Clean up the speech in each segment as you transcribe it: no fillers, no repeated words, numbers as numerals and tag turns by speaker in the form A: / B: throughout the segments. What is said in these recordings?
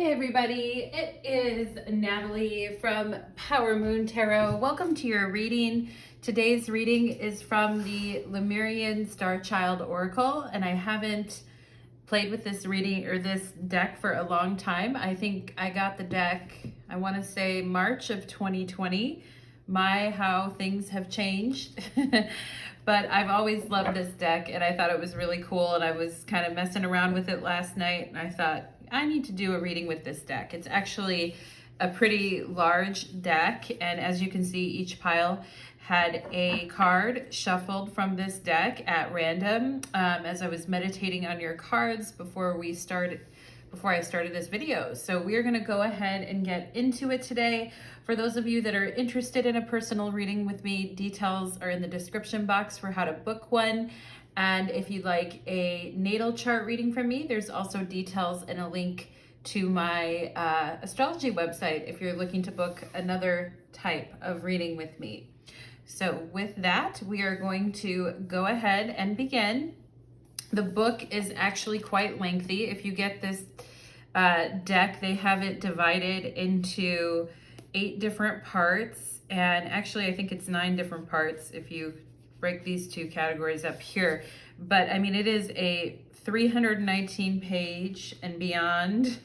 A: Hey everybody, it is Natalie from Power Moon Tarot. Welcome to your reading. Today's reading is from the Lemurian Starchild Oracle, and I haven't played with this reading or this deck for a long time. I think I got the deck, I want to say March of 2020. How things have changed. But I've always loved this deck and I thought it was really cool, and I was kind of messing around with it last night and I thought I need to do a reading with this deck. It's actually a pretty large deck, and as you can see, each pile had a card shuffled from this deck at random as I was meditating on your cards before I started this video. So we're going to go ahead and get into it today. For those of you that are interested in a personal reading with me, details are in the description box for how to book one. And if you'd like a natal chart reading from me, there's also details and a link to my astrology website if you're looking to book another type of reading with me. So with that, we are going to go ahead and begin. The book is actually quite lengthy. If you get this deck, they have it divided into 8 different parts. And actually, I think it's 9 different parts if you break these 2 categories up here. But I mean, it is a 319 page and beyond.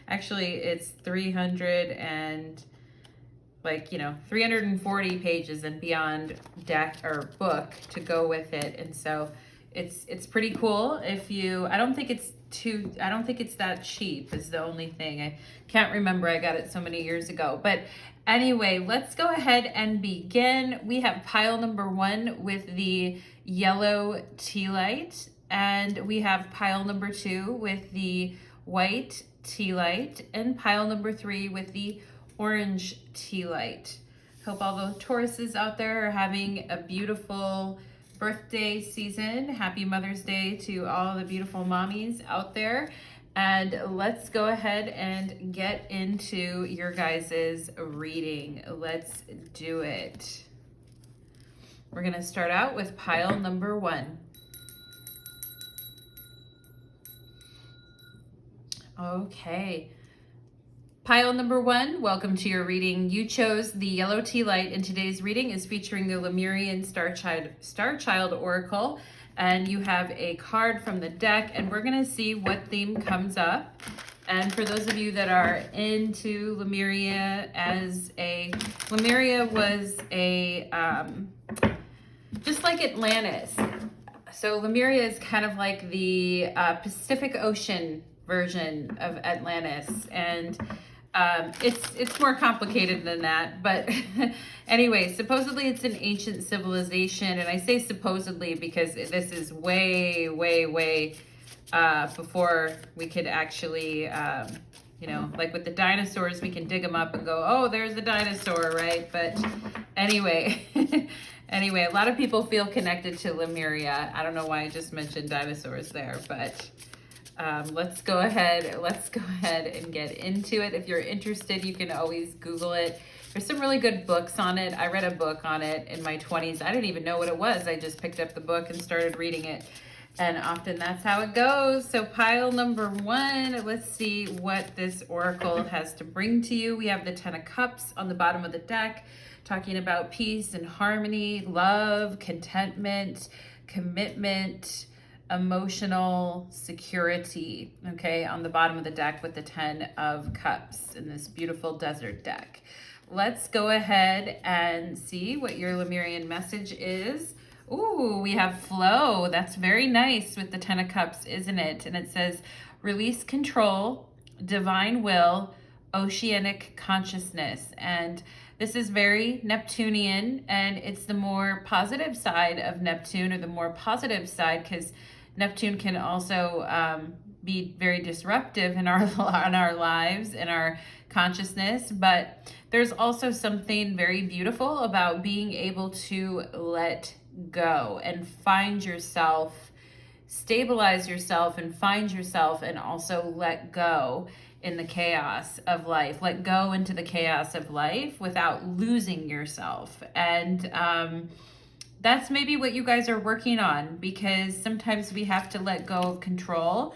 A: Actually, it's 340 pages and beyond deck or book to go with it. And so it's pretty cool. I don't think it's that cheap is the only thing. I can't remember, I got it so many years ago. But anyway, let's go ahead and begin. We have pile number 1 with the yellow tea light, and we have pile number 2 with the white tea light, and pile number 3 with the orange tea light. Hope all the Tauruses out there are having a beautiful birthday season. Happy Mother's Day to all the beautiful mommies out there. And let's go ahead and get into your guys' reading. Let's do it. We're going to start out with pile number 1. Okay. Pile number 1, welcome to your reading. You chose the yellow tea light, and today's reading is featuring the Lemurian Starchild Oracle. And you have a card from the deck, and we're going to see what theme comes up. And for those of you that are into Lemuria, Lemuria was just like Atlantis. So Lemuria is kind of like the Pacific Ocean version of Atlantis, and it's more complicated than that, but anyway, supposedly it's an ancient civilization, and I say supposedly because this is way before we could actually, like with the dinosaurs, we can dig them up and go, oh, there's a dinosaur, right? But anyway, a lot of people feel connected to Lemuria. I don't know why I just mentioned dinosaurs there, but let's go ahead and get into it. If you're interested, you can always Google it. There's some really good books on it. I read a book on it in my 20s. I didn't even know what it was. I just picked up the book and started reading it. And often that's how it goes. So pile number 1, let's see what this oracle has to bring to you. We have the 10 of Cups on the bottom of the deck, talking about peace and harmony, love, contentment, commitment, emotional security, okay, on the bottom of the deck with the 10 of Cups in this beautiful desert deck. Let's go ahead and see what your Lemurian message is. Ooh, we have flow. That's very nice with the 10 of Cups, isn't it? And it says, release control, divine will, oceanic consciousness. And this is very Neptunian, and it's the more positive side of Neptune, or the more positive side, because Neptune can also be very disruptive in our lives, in our consciousness. But there's also something very beautiful about being able to let go and find yourself, stabilize yourself and find yourself, and also let go in the chaos of life. Let go into the chaos of life without losing yourself. And that's maybe what you guys are working on, because sometimes we have to let go of control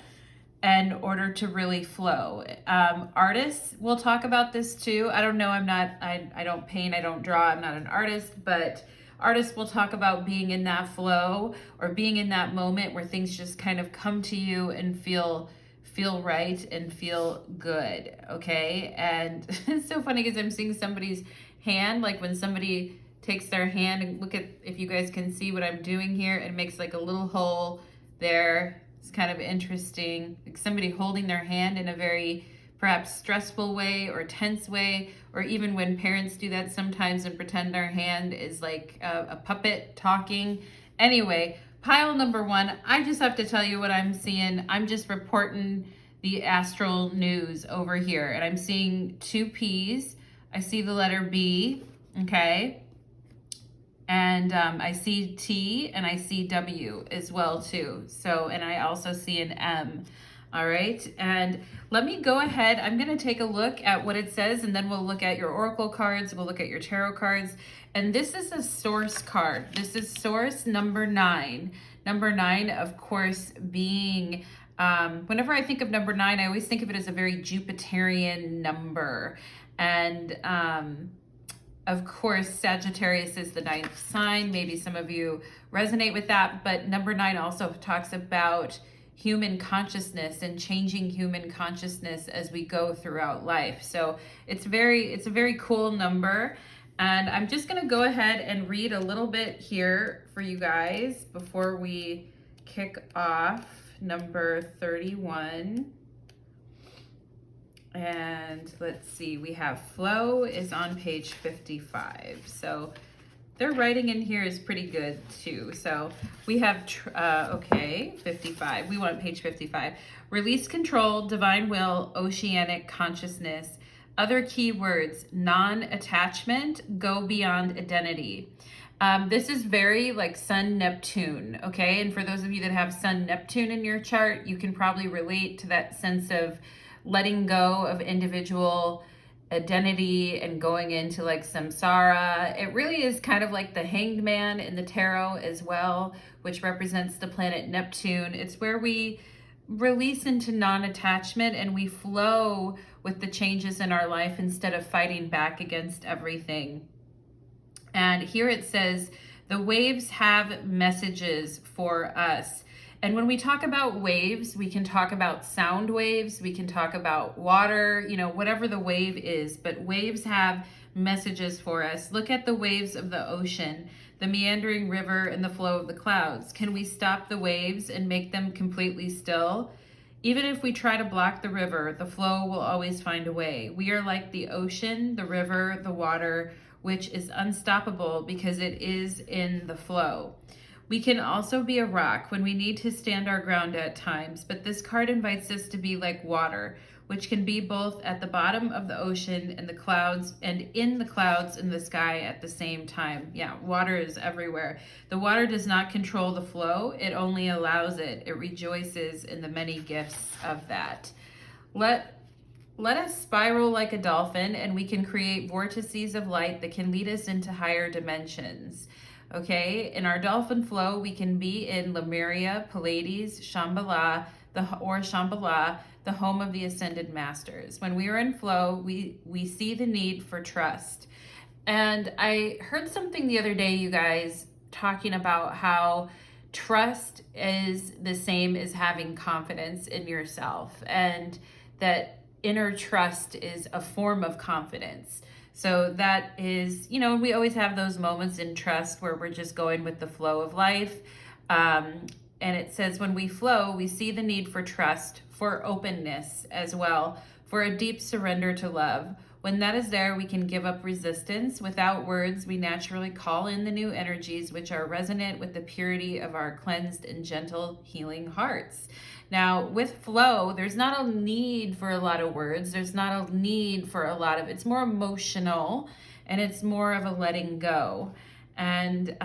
A: in order to really flow. Artists will talk about this too. I don't know, I don't paint, I don't draw, I'm not an artist, but artists will talk about being in that flow or being in that moment where things just kind of come to you and feel right and feel good, okay? And it's so funny because I'm seeing somebody's hand, like when somebody takes their hand, and look at, if you guys can see what I'm doing here, it makes like a little hole there. It's kind of interesting, like somebody holding their hand in a very perhaps stressful way or tense way, or even when parents do that sometimes and pretend their hand is like a puppet talking. Anyway, pile number one, I just have to tell you what I'm seeing. I'm just reporting the astral news over here, and I'm seeing two P's. I see the letter B, okay? And I see T and I see W as well too. So, and I also see an M. All right, and let me go ahead. I'm going to take a look at what it says, and then we'll look at your oracle cards. We'll look at your tarot cards. And this is a source card. This is source number 9. Number 9, of course, being, whenever I think of number 9, I always think of it as a very Jupiterian number. And of course, Sagittarius is the 9th sign. Maybe some of you resonate with that, but number 9 also talks about human consciousness and changing human consciousness as we go throughout life. So it's a very cool number. And I'm just going to go ahead and read a little bit here for you guys before we kick off number 31. And let's see, we have flow is on page 55. So their writing in here is pretty good too. So we have, okay, 55. We want page 55. Release control, divine will, oceanic consciousness. Other keywords, non-attachment, go beyond identity. This is very like Sun Neptune, okay? And for those of you that have Sun Neptune in your chart, you can probably relate to that sense of letting go of individual identity and going into like samsara. It really is kind of like the Hanged Man in the tarot as well, which represents the planet Neptune. It's where we release into non-attachment and we flow with the changes in our life instead of fighting back against everything. And here it says, the waves have messages for us. And when we talk about waves, we can talk about sound waves, we can talk about water, you know, whatever the wave is, but waves have messages for us. Look at the waves of the ocean, the meandering river and the flow of the clouds. Can we stop the waves and make them completely still? Even if we try to block the river, the flow will always find a way. We are like the ocean, the river, the water, which is unstoppable because it is in the flow. We can also be a rock when we need to stand our ground at times, but this card invites us to be like water, which can be both at the bottom of the ocean and the clouds and in the clouds in the sky at the same time. Yeah, water is everywhere. The water does not control the flow, it only allows it. It rejoices in the many gifts of that. Let us spiral like a dolphin, and we can create vortices of light that can lead us into higher dimensions. Okay, in our dolphin flow, we can be in Lemuria, Pleiades, Shambhala, Shambhala, the home of the ascended masters. When we are in flow, we see the need for trust. And I heard something the other day, you guys, talking about how trust is the same as having confidence in yourself, and that inner trust is a form of confidence. So that is, you know, we always have those moments in trust where we're just going with the flow of life. And it says, when we flow, we see the need for trust, for openness as well, for a deep surrender to love. When that is there, we can give up resistance. Without words, we naturally call in the new energies which are resonant with the purity of our cleansed and gentle healing hearts. Now, with flow, there's not a need for a lot of words. There's not a need for a lot of, it's more emotional and it's more of a letting go. And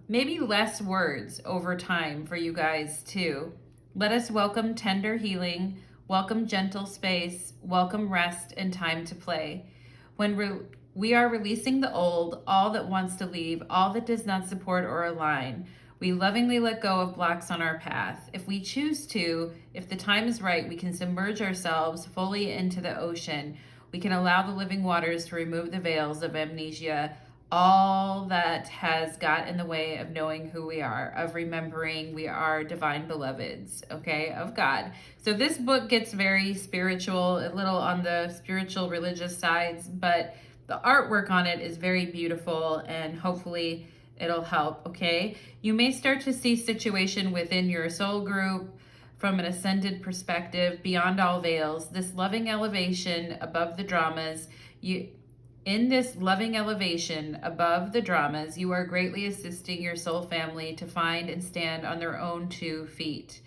A: maybe less words over time for you guys too. Let us welcome tender healing, welcome gentle space, welcome rest and time to play. When we are releasing the old, all that wants to leave, all that does not support or align. We lovingly let go of blocks on our path. If we choose to, if the time is right, we can submerge ourselves fully into the ocean. We can allow the living waters to remove the veils of amnesia, all that has got in the way of knowing who we are, of remembering we are divine beloveds, okay, of God. So this book gets very spiritual, a little on the spiritual religious sides, but the artwork on it is very beautiful, and hopefully it'll help, okay? You may start to see situation within your soul group from an ascended perspective, beyond all veils, this loving elevation above the dramas. In this loving elevation above the dramas, you are greatly assisting your soul family to find and stand on their own 2 feet.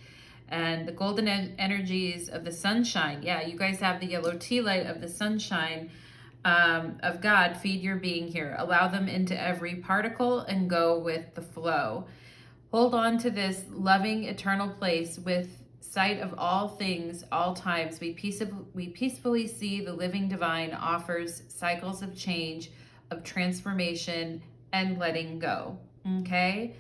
A: And the golden energies of the sunshine, yeah, you guys have the yellow tea light of the sunshine of God, feed your being here. Allow them into every particle and go with the flow. Hold on to this loving eternal place with sight of all things, all times. We peacefully see the living divine offers cycles of change, of transformation, and letting go. Okay?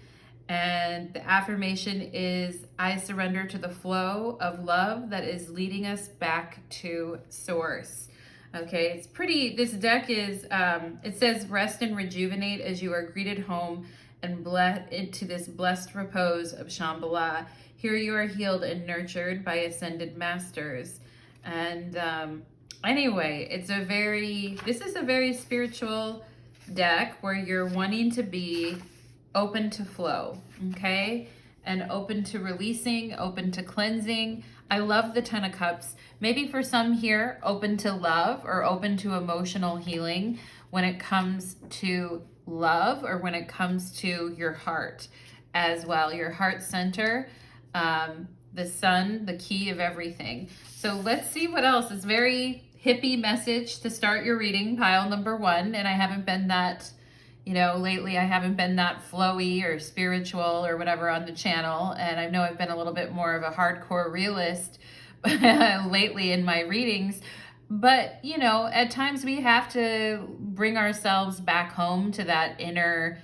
A: And the affirmation is, I surrender to the flow of love that is leading us back to source. Okay, it's pretty, this deck is, it says, rest and rejuvenate as you are greeted home and into this blessed repose of Shambhala. Here you are healed and nurtured by ascended masters. And anyway, this is a very spiritual deck where you're wanting to be open to flow, okay? And open to releasing, open to cleansing. I love the 10 of Cups. Maybe for some here, open to love or open to emotional healing when it comes to love, or when it comes to your heart as well, your heart center, the sun, the key of everything. So let's see what else. It's very hippie message to start your reading, pile number 1. And I haven't been that, lately I haven't been that flowy or spiritual or whatever on the channel. And I know I've been a little bit more of a hardcore realist lately in my readings. But, at times we have to bring ourselves back home to that inner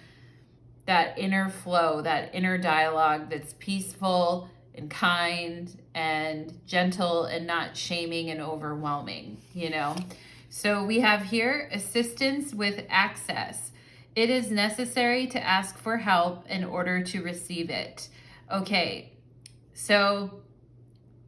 A: flow, that inner dialogue that's peaceful and kind and gentle and not shaming and overwhelming, So we have here assistance with access. It is necessary to ask for help in order to receive it. Okay, so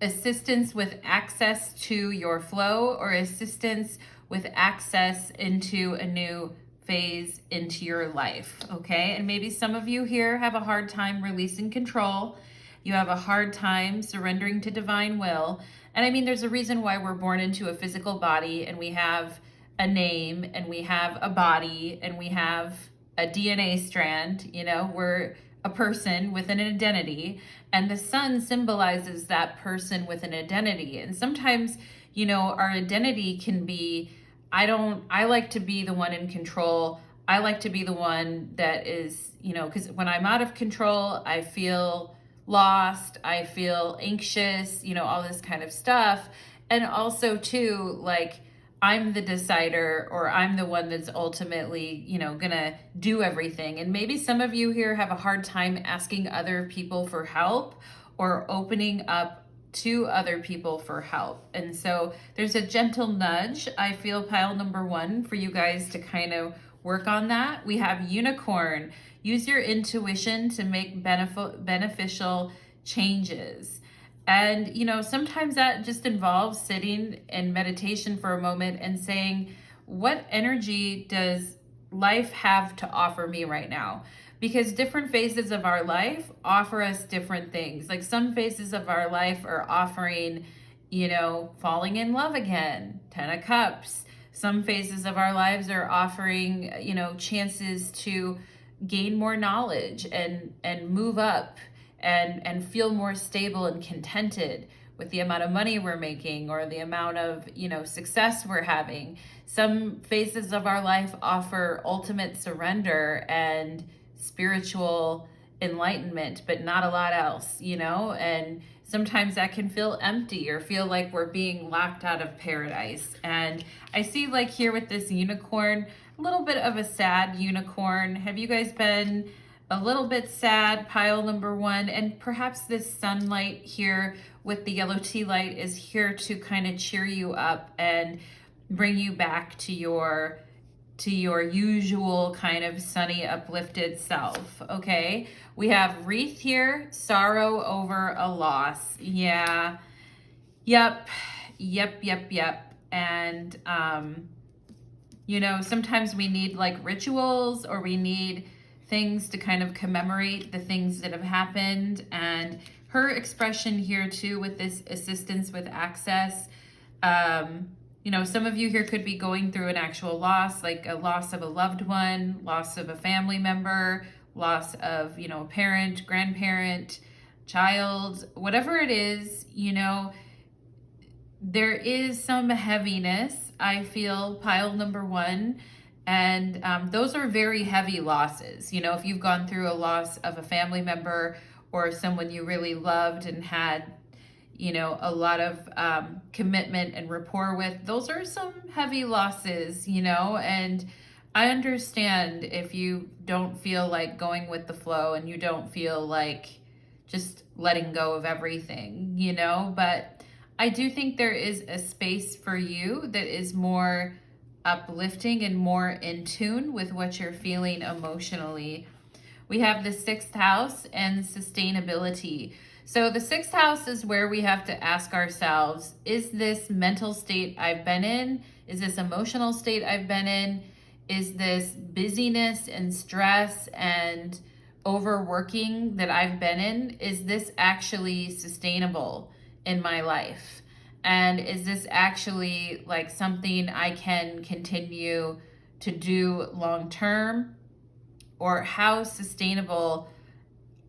A: assistance with access to your flow, or assistance with access into a new phase into your life, okay? And maybe some of you here have a hard time releasing control. You have a hard time surrendering to divine will. And I mean, there's a reason why we're born into a physical body, and we have a name, and we have a body, and we have a DNA strand. We're a person with an identity, and the sun symbolizes that person with an identity. And sometimes, our identity can be, I like to be the one in control. I like to be the one that is, because when I'm out of control, I feel lost, I feel anxious, all this kind of stuff. And also too, like, I'm the decider, or I'm the one that's ultimately, gonna do everything. And maybe some of you here have a hard time asking other people for help, or opening up to other people for help. And so there's a gentle nudge, I feel, pile number 1, for you guys to kind of work on that. We have Unicorn. Use your intuition to make beneficial changes. And, sometimes that just involves sitting in meditation for a moment and saying, what energy does life have to offer me right now? Because different phases of our life offer us different things. Like some phases of our life are offering, falling in love again, 10 of Cups. Some phases of our lives are offering, chances to gain more knowledge and move up and feel more stable and contented with the amount of money we're making, or the amount of, success we're having. Some phases of our life offer ultimate surrender and spiritual enlightenment, but not a lot else, and sometimes that can feel empty or feel like we're being locked out of paradise. And I see, like, here with this unicorn, a little bit of a sad unicorn. Have you guys been a little bit sad, pile number one, and perhaps this sunlight here with the yellow tea light is here to kind of cheer you up and bring you back to your usual kind of sunny, uplifted self, okay? We have wreath here, sorrow over a loss. Yeah, yep. And, you know, sometimes we need like rituals, or we need things to kind of commemorate the things that have happened. And her expression here too with this assistance with access, you know, some of you here could be going through an actual loss, like a loss of a loved one, loss of a family member, loss of, you know, a parent, grandparent, child, whatever it is, you know, there is some heaviness, I feel, pile number one. And those are very heavy losses. You know, if you've gone through a loss of a family member or someone you really loved and had, you know, a lot of commitment and rapport with, those are some heavy losses, you know. And I understand if you don't feel like going with the flow and you don't feel like just letting go of everything, you know, but I do think there is a space for you that is more uplifting and more in tune with what you're feeling emotionally. We have the 6th house and sustainability. So the 6th house is where we have to ask ourselves, is this mental state I've been in? Is this emotional state I've been in? Is this busyness and stress and overworking that I've been in? Is this actually sustainable in my life? And is this actually like something I can continue to do long term? Or how sustainable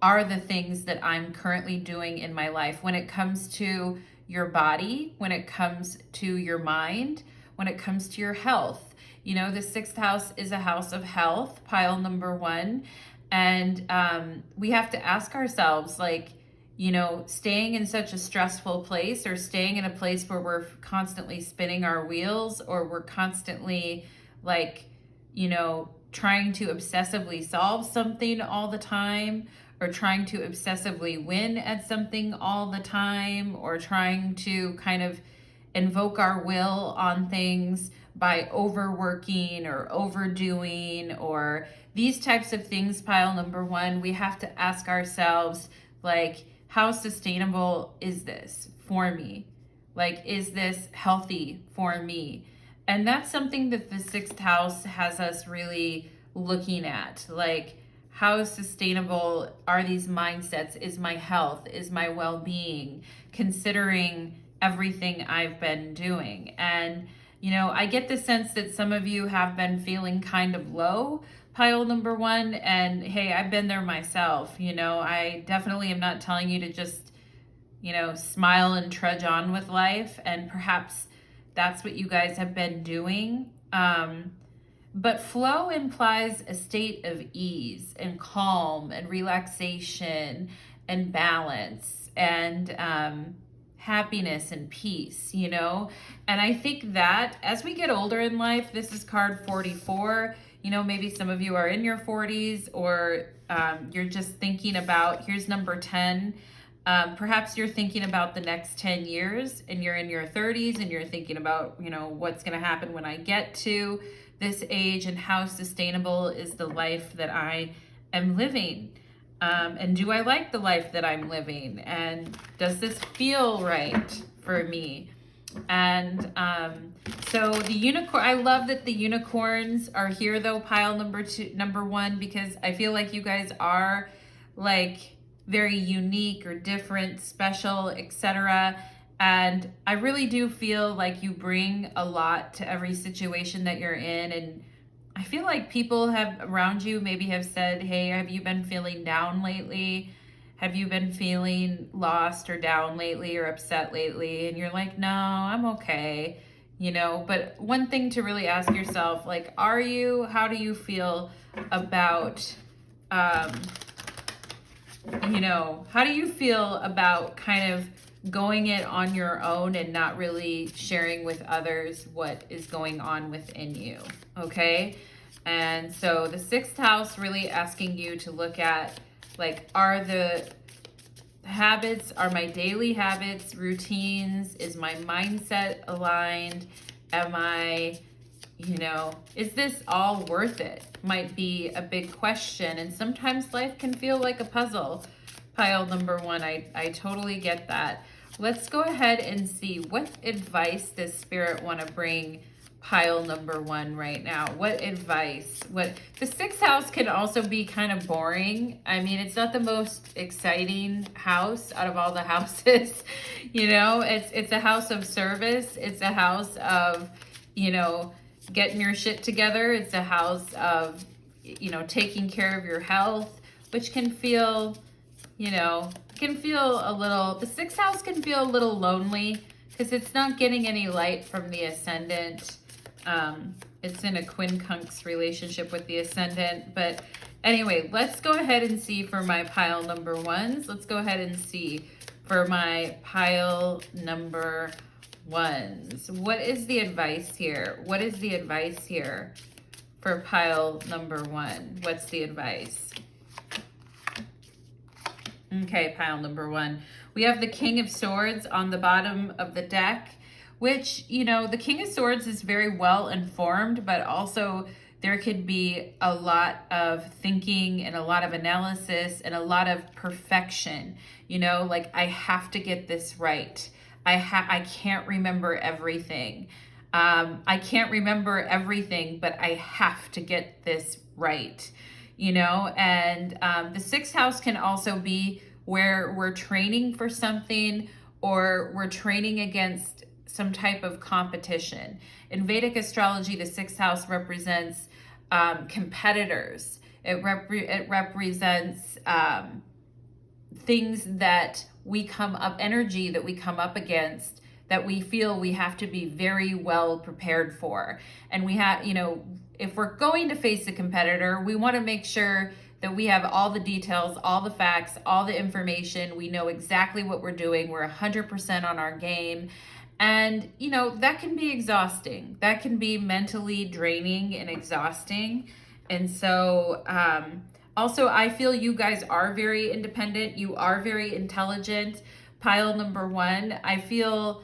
A: are the things that I'm currently doing in my life when it comes to your body, when it comes to your mind, when it comes to your health? You know, the 6th house is a house of health, pile number one. And we have to ask ourselves, like, you know, staying in such a stressful place, or staying in a place where we're constantly spinning our wheels, or we're constantly like, you know, trying to obsessively solve something all the time, or trying to obsessively win at something all the time, or trying to kind of invoke our will on things by overworking or overdoing, or these types of things, pile number one. We have to ask ourselves, like, how sustainable is this for me? Like, is this healthy for me? And that's something that the 6th house has us really looking at. Like, how sustainable are these mindsets? Is my health? Is my well-being? Considering everything I've been doing. And, you know, I get the sense that some of you have been feeling kind of low, pile number one. And hey, I've been there myself. You know, I definitely am not telling you to just, you know, smile and trudge on with life. And perhaps that's what you guys have been doing. But flow implies a state of ease and calm and relaxation and balance and happiness and peace, you know? And I think that as we get older in life, this is card 44, you know, maybe some of you are in your 40s, or you're just thinking about, here's number 10. Perhaps you're thinking about the next 10 years and you're in your 30s and you're thinking about, you know, what's going to happen when I get to this age, and how sustainable is the life that I am living. And do I like the life that I'm living? And does this feel right for me? And so the unicorn, I love that the unicorns are here though, pile number one, because I feel like you guys are like very unique or different, special, etc. And I really do feel like you bring a lot to every situation that you're in. And I feel like people have around you maybe have said, hey, have you been feeling down lately? Have you been feeling lost or down lately or upset lately? And you're like, no, I'm okay, you know. But one thing to really ask yourself, like, are you, how do you feel about, you know, how do you feel about kind of going it on your own and not really sharing with others what is going on within you, okay? And so the 6th house really asking you to look at, like, are the habits, are my daily habits, routines, is my mindset aligned? Am I, you know, is this all worth it? Might be a big question. And sometimes life can feel like a puzzle. Pile number 1, I totally get that. Let's go ahead and see, what advice does Spirit want to bring pile number 1 right now? What advice? What the 6th house can also be kind of boring. I mean, it's not the most exciting house out of all the houses. You know, it's a house of service. It's a house of, you know, getting your shit together. It's a house of, you know, taking care of your health, which can feel, you know, can feel a little, the 6th house can feel a little lonely because it's not getting any light from the ascendant. It's in a quincunx relationship with the ascendant. But anyway, let's go ahead and see for my pile number 1s. Let's go ahead and see for my pile number 1s. What is the advice here? What is the advice here for pile number 1? What's the advice? Okay, pile number 1. We have the King of Swords on the bottom of the deck, which, you know, the King of Swords is very well informed, but also there could be a lot of thinking and a lot of analysis and a lot of perfection. You know, like, I have to get this right. I can't remember everything. I can't remember everything, but I have to get this right. You know, and the 6th house can also be where we're training for something, or we're training against some type of competition. In Vedic astrology, the 6th house represents competitors. It represents things that we come up, energy that we come up against, that we feel we have to be very well prepared for. And we have, you know, if we're going to face a competitor, we want to make sure that we have all the details, all the facts, all the information. We know exactly what we're doing. We're 100% on our game. And, you know, that can be exhausting. That can be mentally draining and exhausting. And so, also, I feel you guys are very independent. You are very intelligent. Pile number 1, I feel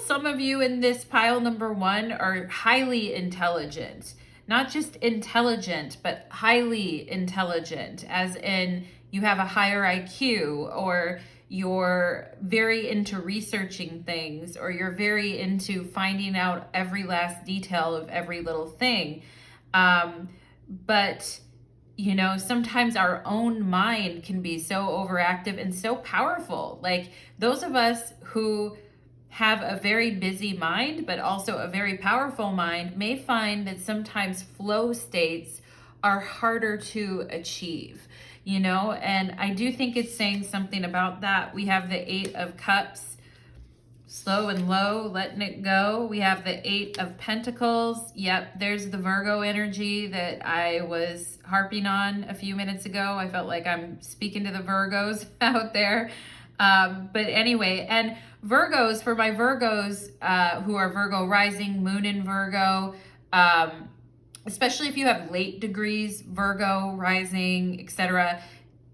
A: some of you in this pile number 1 are highly intelligent. Not just intelligent, but highly intelligent, as in you have a higher IQ, or you're very into researching things, or you're very into finding out every last detail of every little thing. But, you know, sometimes our own mind can be so overactive and so powerful. Like, those of us who have a very busy mind, but also a very powerful mind, may find that sometimes flow states are harder to achieve, you know? And I do think it's saying something about that. We have the 8 of Cups, slow and low, letting it go. We have the 8 of Pentacles. Yep, there's the Virgo energy that I was harping on a few minutes ago. I felt like I'm speaking to the Virgos out there. But anyway, and Virgos, for my Virgos who are Virgo rising, moon in Virgo, especially if you have late degrees, Virgo rising, etc.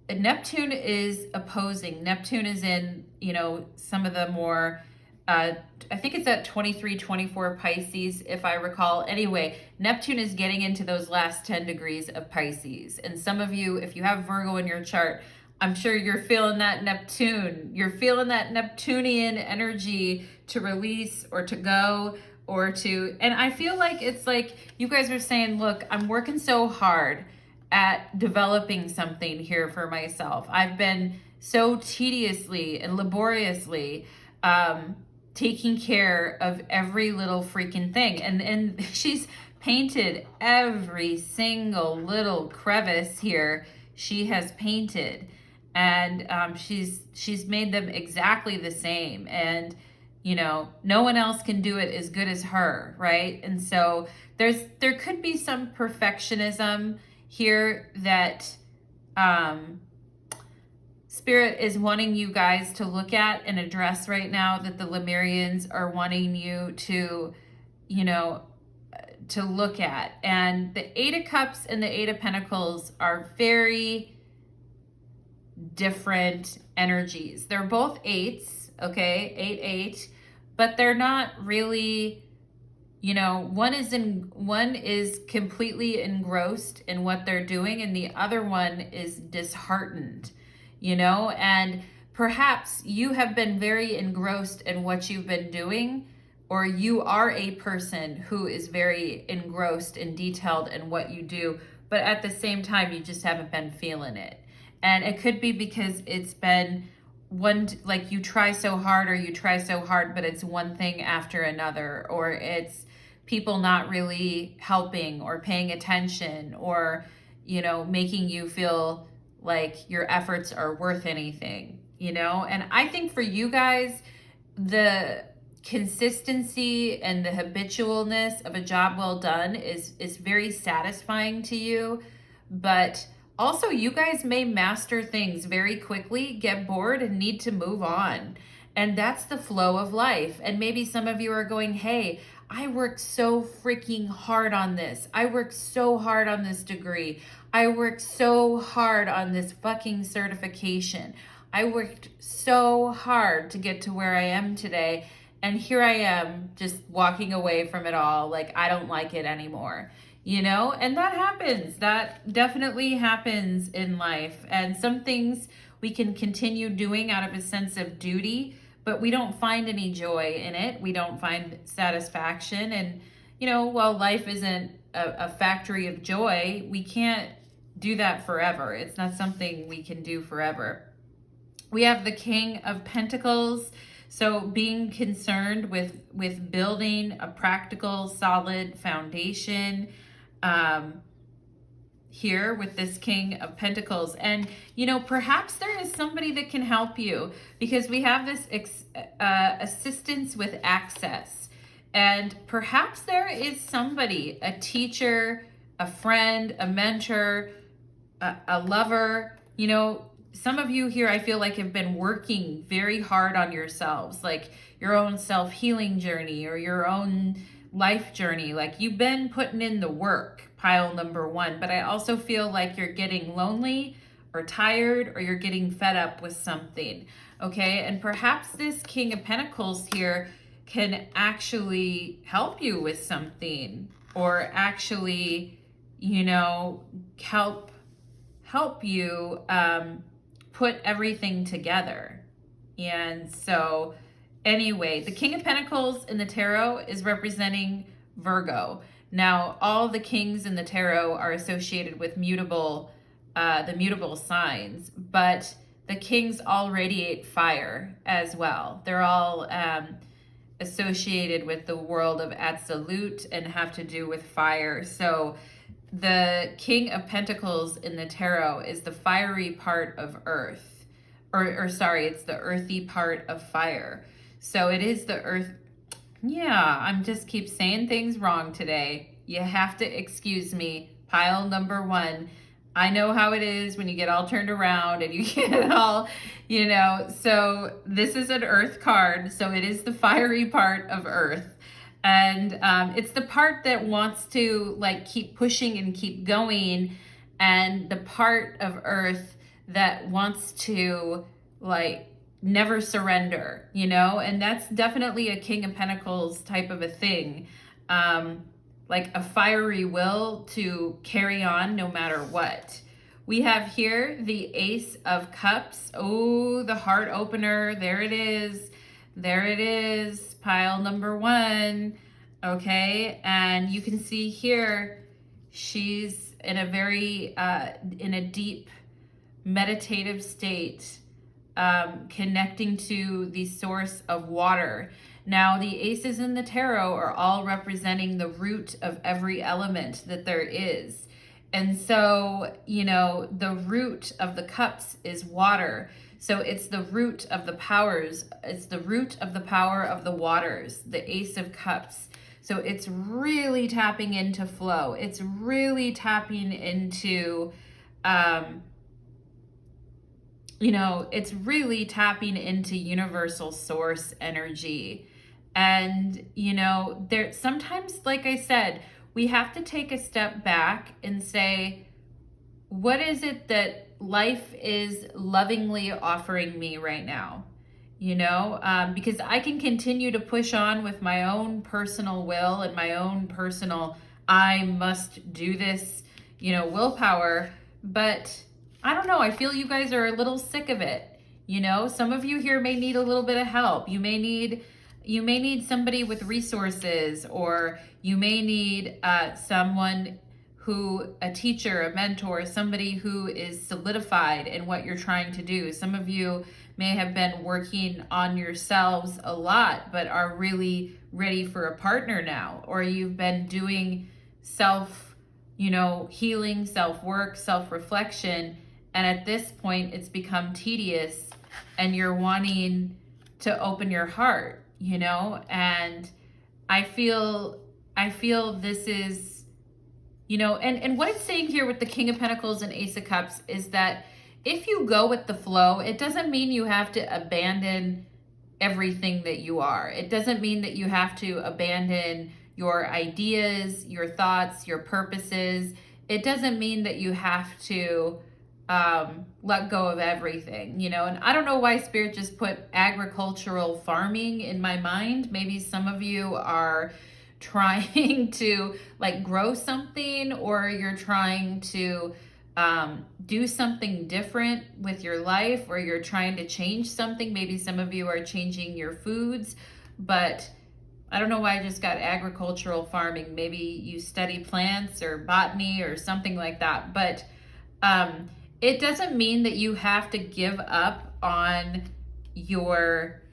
A: Neptune is opposing. Neptune is in, you know, some of the more, I think it's at 23, 24 Pisces, if I recall. Anyway, Neptune is getting into those last 10 degrees of Pisces. And some of you, if you have Virgo in your chart, I'm sure you're feeling that Neptune. You're feeling that Neptunian energy to release or to go or to, and I feel like it's like you guys are saying, look, I'm working so hard at developing something here for myself. I've been so tediously and laboriously taking care of every little freaking thing. And she's painted every single little crevice here. She has painted. And she's made them exactly the same, and you know, no one else can do it as good as her, right? And so there could be some perfectionism here that Spirit is wanting you guys to look at and address right now, that the Lemurians are wanting you to, you know, to look at. And the Eight of Cups and the Eight of Pentacles are very different energies. They're both eights, okay? 8, but they're not really, you know, one is completely engrossed in what they're doing, and the other one is disheartened, you know. And perhaps you have been very engrossed in what you've been doing, or you are a person who is very engrossed and detailed in what you do, but at the same time, you just haven't been feeling it. And it could be because it's been one, like you try so hard, but it's one thing after another, or it's people not really helping or paying attention, or, you know, making you feel like your efforts are worth anything, you know. And I think for you guys, the consistency and the habitualness of a job well done is very satisfying to you. But also, you guys may master things very quickly, get bored, and need to move on. And that's the flow of life. And maybe some of you are going, hey, I worked so freaking hard on this. I worked so hard on this degree. I worked so hard on this fucking certification. I worked so hard to get to where I am today. And here I am just walking away from it all. Like, I don't like it anymore. You know, and that happens. That definitely happens in life. And some things we can continue doing out of a sense of duty, but we don't find any joy in it. We don't find satisfaction. And, you know, while life isn't a factory of joy, we can't do that forever. It's not something we can do forever. We have the King of Pentacles. So being concerned with building a practical, solid foundation, here with this King of Pentacles. And, you know, perhaps there is somebody that can help you, because we have this assistance with access. And perhaps there is somebody, a teacher, a friend, a mentor, a lover. You know, some of you here, I feel like, have been working very hard on yourselves, like your own self-healing journey or your own life journey. Like, you've been putting in the work, pile number one. But I also feel like you're getting lonely or tired, or you're getting fed up with something. Okay. And perhaps this King of Pentacles here can actually help you with something, or actually, you know, help you put everything together. And so anyway, the King of Pentacles in the tarot is representing Virgo. Now, all the kings in the tarot are associated with the mutable signs, but the kings all radiate fire as well. They're all associated with the world of absolute and have to do with fire. So the King of Pentacles in the tarot is the fiery part of earth, or sorry, it's the earthy part of fire. So it is the earth. Yeah, I'm just keep saying things wrong today. You have to excuse me. Pile number one. I know how it is when you get all turned around and you get all, you know. So this is an earth card. So it is the fiery part of earth. And it's the part that wants to like keep pushing and keep going. And the part of earth that wants to like never surrender, you know. And that's definitely a King of Pentacles type of a thing. Like a fiery will to carry on no matter what. We have here the Ace of Cups. Oh, the heart opener. There it is. There it is. Pile number one. Okay. And you can see here, she's in a very, in a deep meditative state, connecting to the source of water. Now, the aces in the tarot are all representing the root of every element that there is. And so, you know, the root of the cups is water. So it's the root of the powers. It's the root of the power of the waters, the Ace of Cups. So it's really tapping into flow. It's really tapping into, you know, it's really tapping into universal source energy. And, you know, there sometimes, like I said, we have to take a step back and say, what is it that life is lovingly offering me right now? You know, because I can continue to push on with my own personal will and my own personal, I must do this, you know, willpower. But I don't know, I feel you guys are a little sick of it. You know, some of you here may need a little bit of help. You may need somebody with resources, or you may need someone a teacher, a mentor, somebody who is solidified in what you're trying to do. Some of you may have been working on yourselves a lot, but are really ready for a partner now, or you've been doing healing, self-work, self-reflection, and at this point it's become tedious and you're wanting to open your heart, you know? And I feel this is, you know, and what it's saying here with the King of Pentacles and Ace of Cups is that if you go with the flow, it doesn't mean you have to abandon everything that you are. It doesn't mean that you have to abandon your ideas, your thoughts, your purposes. It doesn't mean that you have to let go of everything, you know. And I don't know why Spirit just put agricultural farming in my mind. Maybe some of you are trying to like grow something, or you're trying to do something different with your life, or you're trying to change something. Maybe some of you are changing your foods, but I don't know why I just got agricultural farming. Maybe you study plants or botany or something like that. But it doesn't mean that you have to give up on your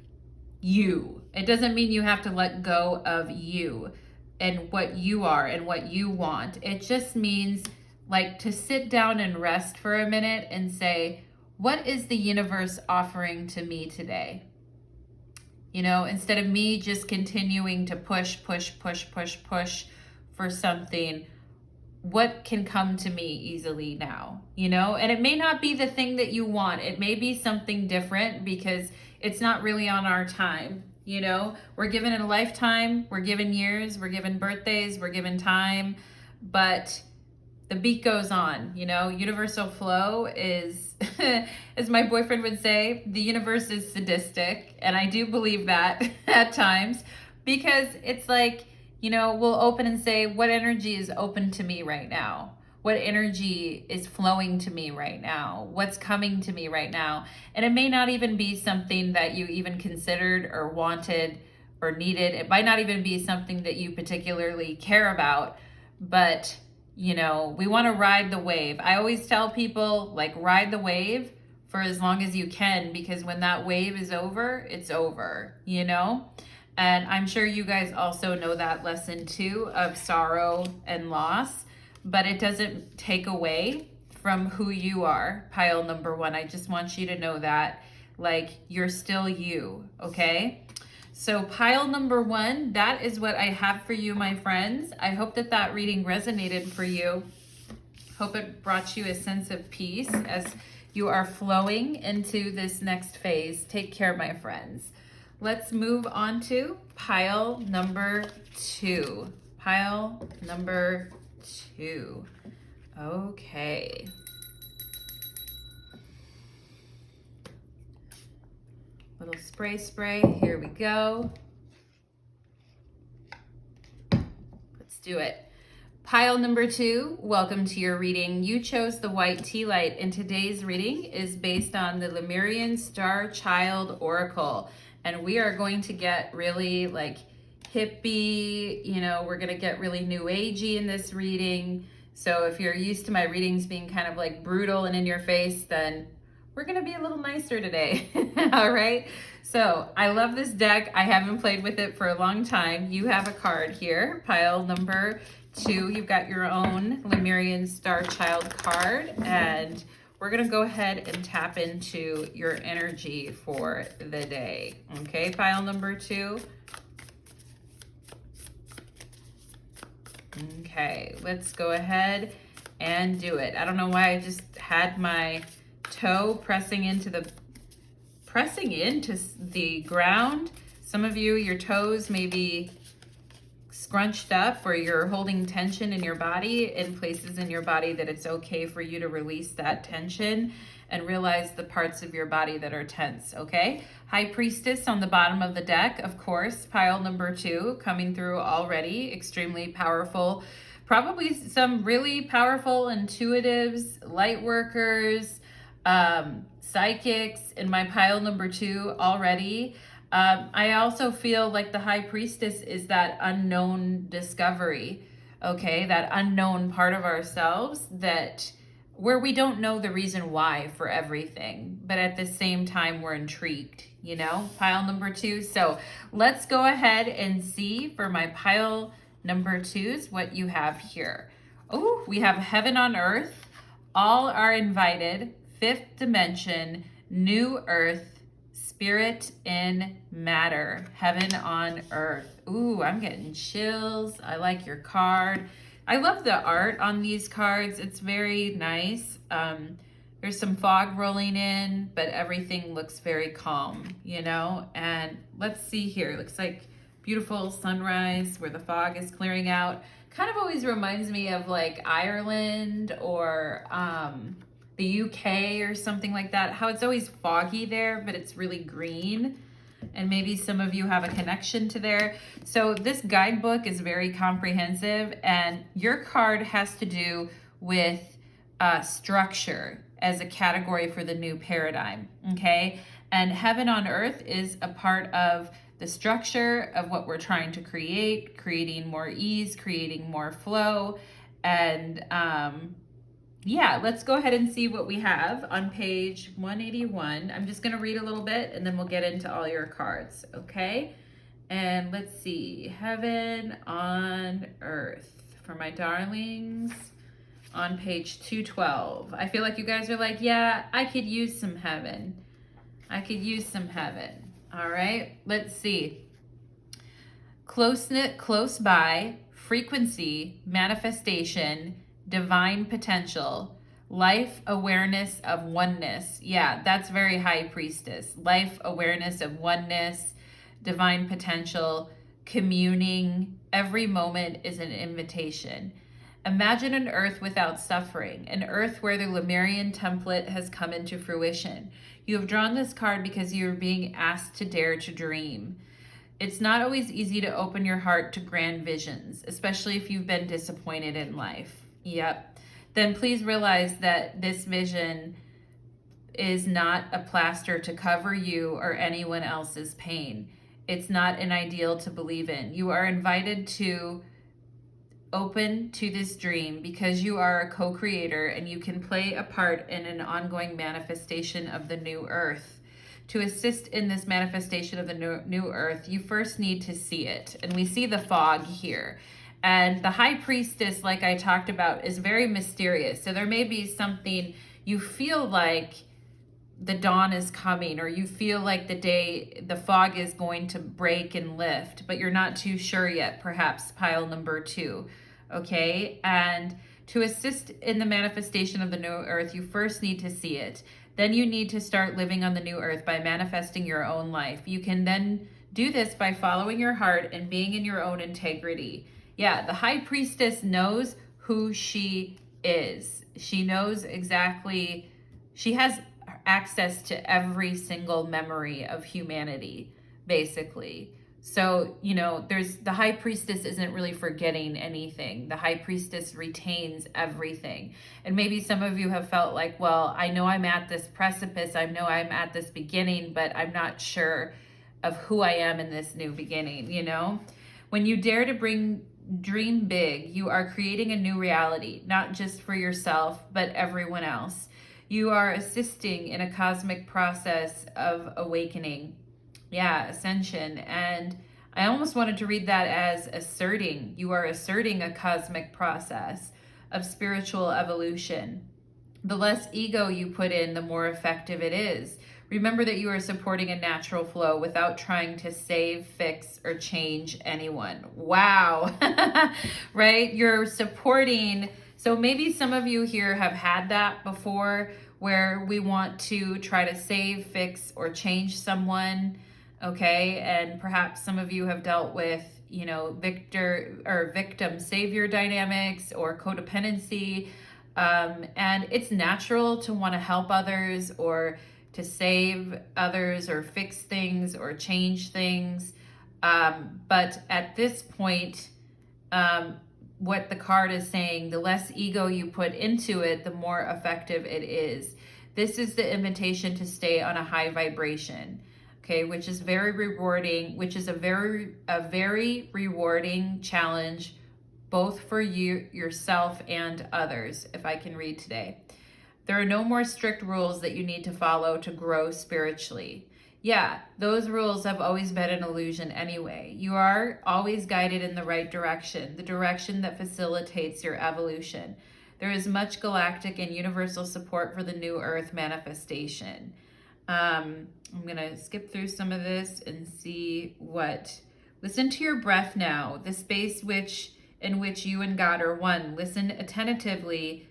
A: you. It doesn't mean you have to let go of you and what you are and what you want. It just means like to sit down and rest for a minute and say, what is the universe offering to me today? You know, instead of me just continuing to push for something, what can come to me easily now, you know? And it may not be the thing that you want. It may be something different, because it's not really on our time, you know? We're given a lifetime, we're given years, we're given birthdays, we're given time, but the beat goes on, you know? Universal flow is, as my boyfriend would say, the universe is sadistic. And I do believe that at times, because it's like, you know, we'll open and say, what energy is open to me right now? What energy is flowing to me right now? What's coming to me right now? And it may not even be something that you even considered or wanted or needed. It might not even be something that you particularly care about, but you know, we want to ride the wave. I always tell people, like, ride the wave for as long as you can, because when that wave is over, it's over, you know? And I'm sure you guys also know that lesson too, of sorrow and loss, but it doesn't take away from who you are, pile number one. I just want you to know that, like, you're still you, okay? So pile number one, that is what I have for you, my friends. I hope that that reading resonated for you. Hope it brought you a sense of peace as you are flowing into this next phase. Take care, my friends. Let's move on to pile number two. Pile number two. Okay. Little spray. Here we go. Let's do it. Pile number two, welcome to your reading. You chose the white tea light, and today's reading is based on the Lemurian Starchild Oracle. And we are going to get really like hippie, you know, we're going to get really new agey in this reading. So if you're used to my readings being kind of like brutal and in your face, then we're going to be a little nicer today. All right. So I love this deck. I haven't played with it for a long time. You have a card here, pile number two. You've got your own Lemurian Starchild card, and we're going to go ahead and tap into your energy for the day. Okay, pile number two. Okay, let's go ahead and do it. I don't know why I just had my toe pressing into the ground. Some of you, your toes may be scrunched up or you're holding tension in your body, in places in your body that it's okay for you to release that tension and realize the parts of your body that are tense, okay? High Priestess on the bottom of the deck, of course, pile number 2 coming through already, extremely powerful. Probably some really powerful intuitives, light workers, psychics in my pile number 2 already. I also feel like the High Priestess is that unknown discovery, okay? That unknown part of ourselves that where we don't know the reason why for everything, but at the same time we're intrigued, you know? Pile number 2. So let's go ahead and see for my pile number 2s what you have here. Oh, we have heaven on earth. All are invited. 5th dimension, new earth, spirit in matter, heaven on earth. Ooh, I'm getting chills. I like your card. I love the art on these cards. It's very nice. There's some fog rolling in, but everything looks very calm, you know? And let's see here. Looks like beautiful sunrise where the fog is clearing out. Kind of always reminds me of like Ireland or the UK or something like that. How it's always foggy there, but it's really green. And maybe some of you have a connection to there. So this guidebook is very comprehensive, and your card has to do with structure as a category for the new paradigm, okay? And heaven on earth is a part of the structure of what we're trying to create, creating more ease, creating more flow. And yeah, let's go ahead and see what we have on page 181. I'm just going to read a little bit and then we'll get into all your cards, okay? And let's see, heaven on earth for my darlings on page 212. I feel like you guys are like, yeah, I could use some heaven. I could use some heaven. All right, let's see. Close-knit, close by, frequency, manifestation, divine potential, life awareness of oneness. Yeah, that's very High Priestess. Life awareness of oneness, divine potential, communing. Every moment is an invitation. Imagine an earth without suffering, an earth where the Lemurian template has come into fruition. You have drawn this card because you are being asked to dare to dream. It's not always easy to open your heart to grand visions, especially if you've been disappointed in life. Yep. Then please realize that this vision is not a plaster to cover you or anyone else's pain. It's not an ideal to believe in. You are invited to open to this dream because you are a co-creator and you can play a part in an ongoing manifestation of the new earth. To assist in this manifestation of the new earth, you first need to see it. And we see the fog here. And the High Priestess, like I talked about, is very mysterious. So there may be something you feel like the dawn is coming, or you feel like the fog is going to break and lift, but you're not too sure yet, perhaps pile number 2, okay? And to assist in the manifestation of the new earth, you first need to see it. Then you need to start living on the new earth by manifesting your own life. You can then do this by following your heart and being in your own integrity. Yeah, the High Priestess knows who she is. She knows exactly, she has access to every single memory of humanity, basically. So, you know, the High Priestess isn't really forgetting anything. The High Priestess retains everything. And maybe some of you have felt like, well, I know I'm at this precipice. I know I'm at this beginning, but I'm not sure of who I am in this new beginning, you know? When you dare to dream big, you are creating a new reality, not just for yourself, but everyone else. You are assisting in a cosmic process of awakening. Yeah, ascension. And I almost wanted to read that as asserting. You are asserting a cosmic process of spiritual evolution. The less ego you put in, the more effective it is. Remember that you are supporting a natural flow without trying to save, fix, or change anyone. Wow. Right? You're supporting. So maybe some of you here have had that before, where we want to try to save, fix, or change someone. Okay. And perhaps some of you have dealt with you know, victim savior dynamics or codependency. And it's natural to want to help others or to save others or fix things or change things. But at this point, what the card is saying, the less ego you put into it, the more effective it is. This is the invitation to stay on a high vibration, okay, which is very rewarding, which is a very rewarding challenge, both for you, yourself, and others, if I can read today. There are no more strict rules that you need to follow to grow spiritually. Yeah, those rules have always been an illusion anyway. You are always guided in the right direction, the direction that facilitates your evolution. There is much galactic and universal support for the new earth manifestation. I'm going to skip through some of this and see what... Listen to your breath now, the space in which you and God are one. Listen attentively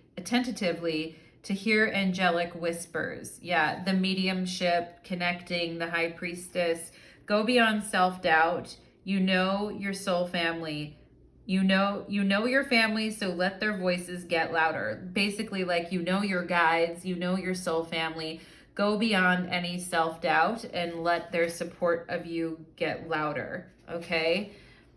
A: to hear angelic whispers. Yeah, the mediumship, connecting, the high priestess. Go beyond self-doubt. You know your soul family. You know your family, so let their voices get louder. Basically, like, you know your guides, you know your soul family. Go beyond any self-doubt and let their support of you get louder, okay?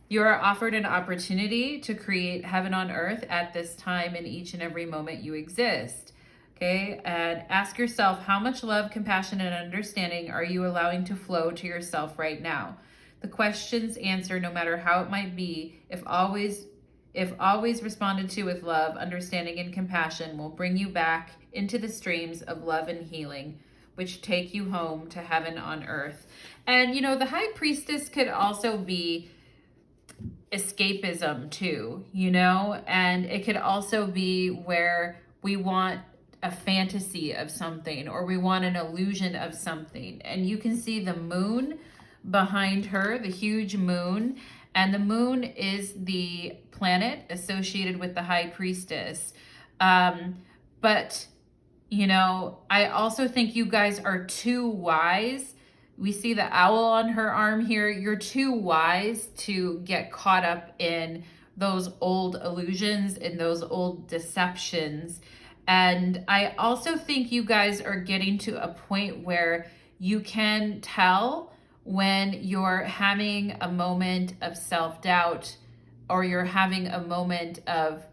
A: You are offered an opportunity to create heaven on earth at this time in each and every moment you exist. Okay, and ask yourself, how much love, compassion, and understanding are you allowing to flow to yourself right now? The question's answer, no matter how it might be, if always responded to with love, understanding, and compassion, will bring you back into the streams of love and healing, which take you home to heaven on earth. And, you know, the high priestess could also be escapism too, you know, and it could also be where we want a fantasy of something, or we want an illusion of something. And you can see the moon behind her, the huge moon, and the moon is the planet associated with the high priestess. But, you know, I also think you guys are too wise. We see the owl on her arm here. You're too wise to get caught up in those old illusions and those old deceptions. And I also think you guys are getting to a point where you can tell when you're having a moment of self-doubt, or you're having a moment of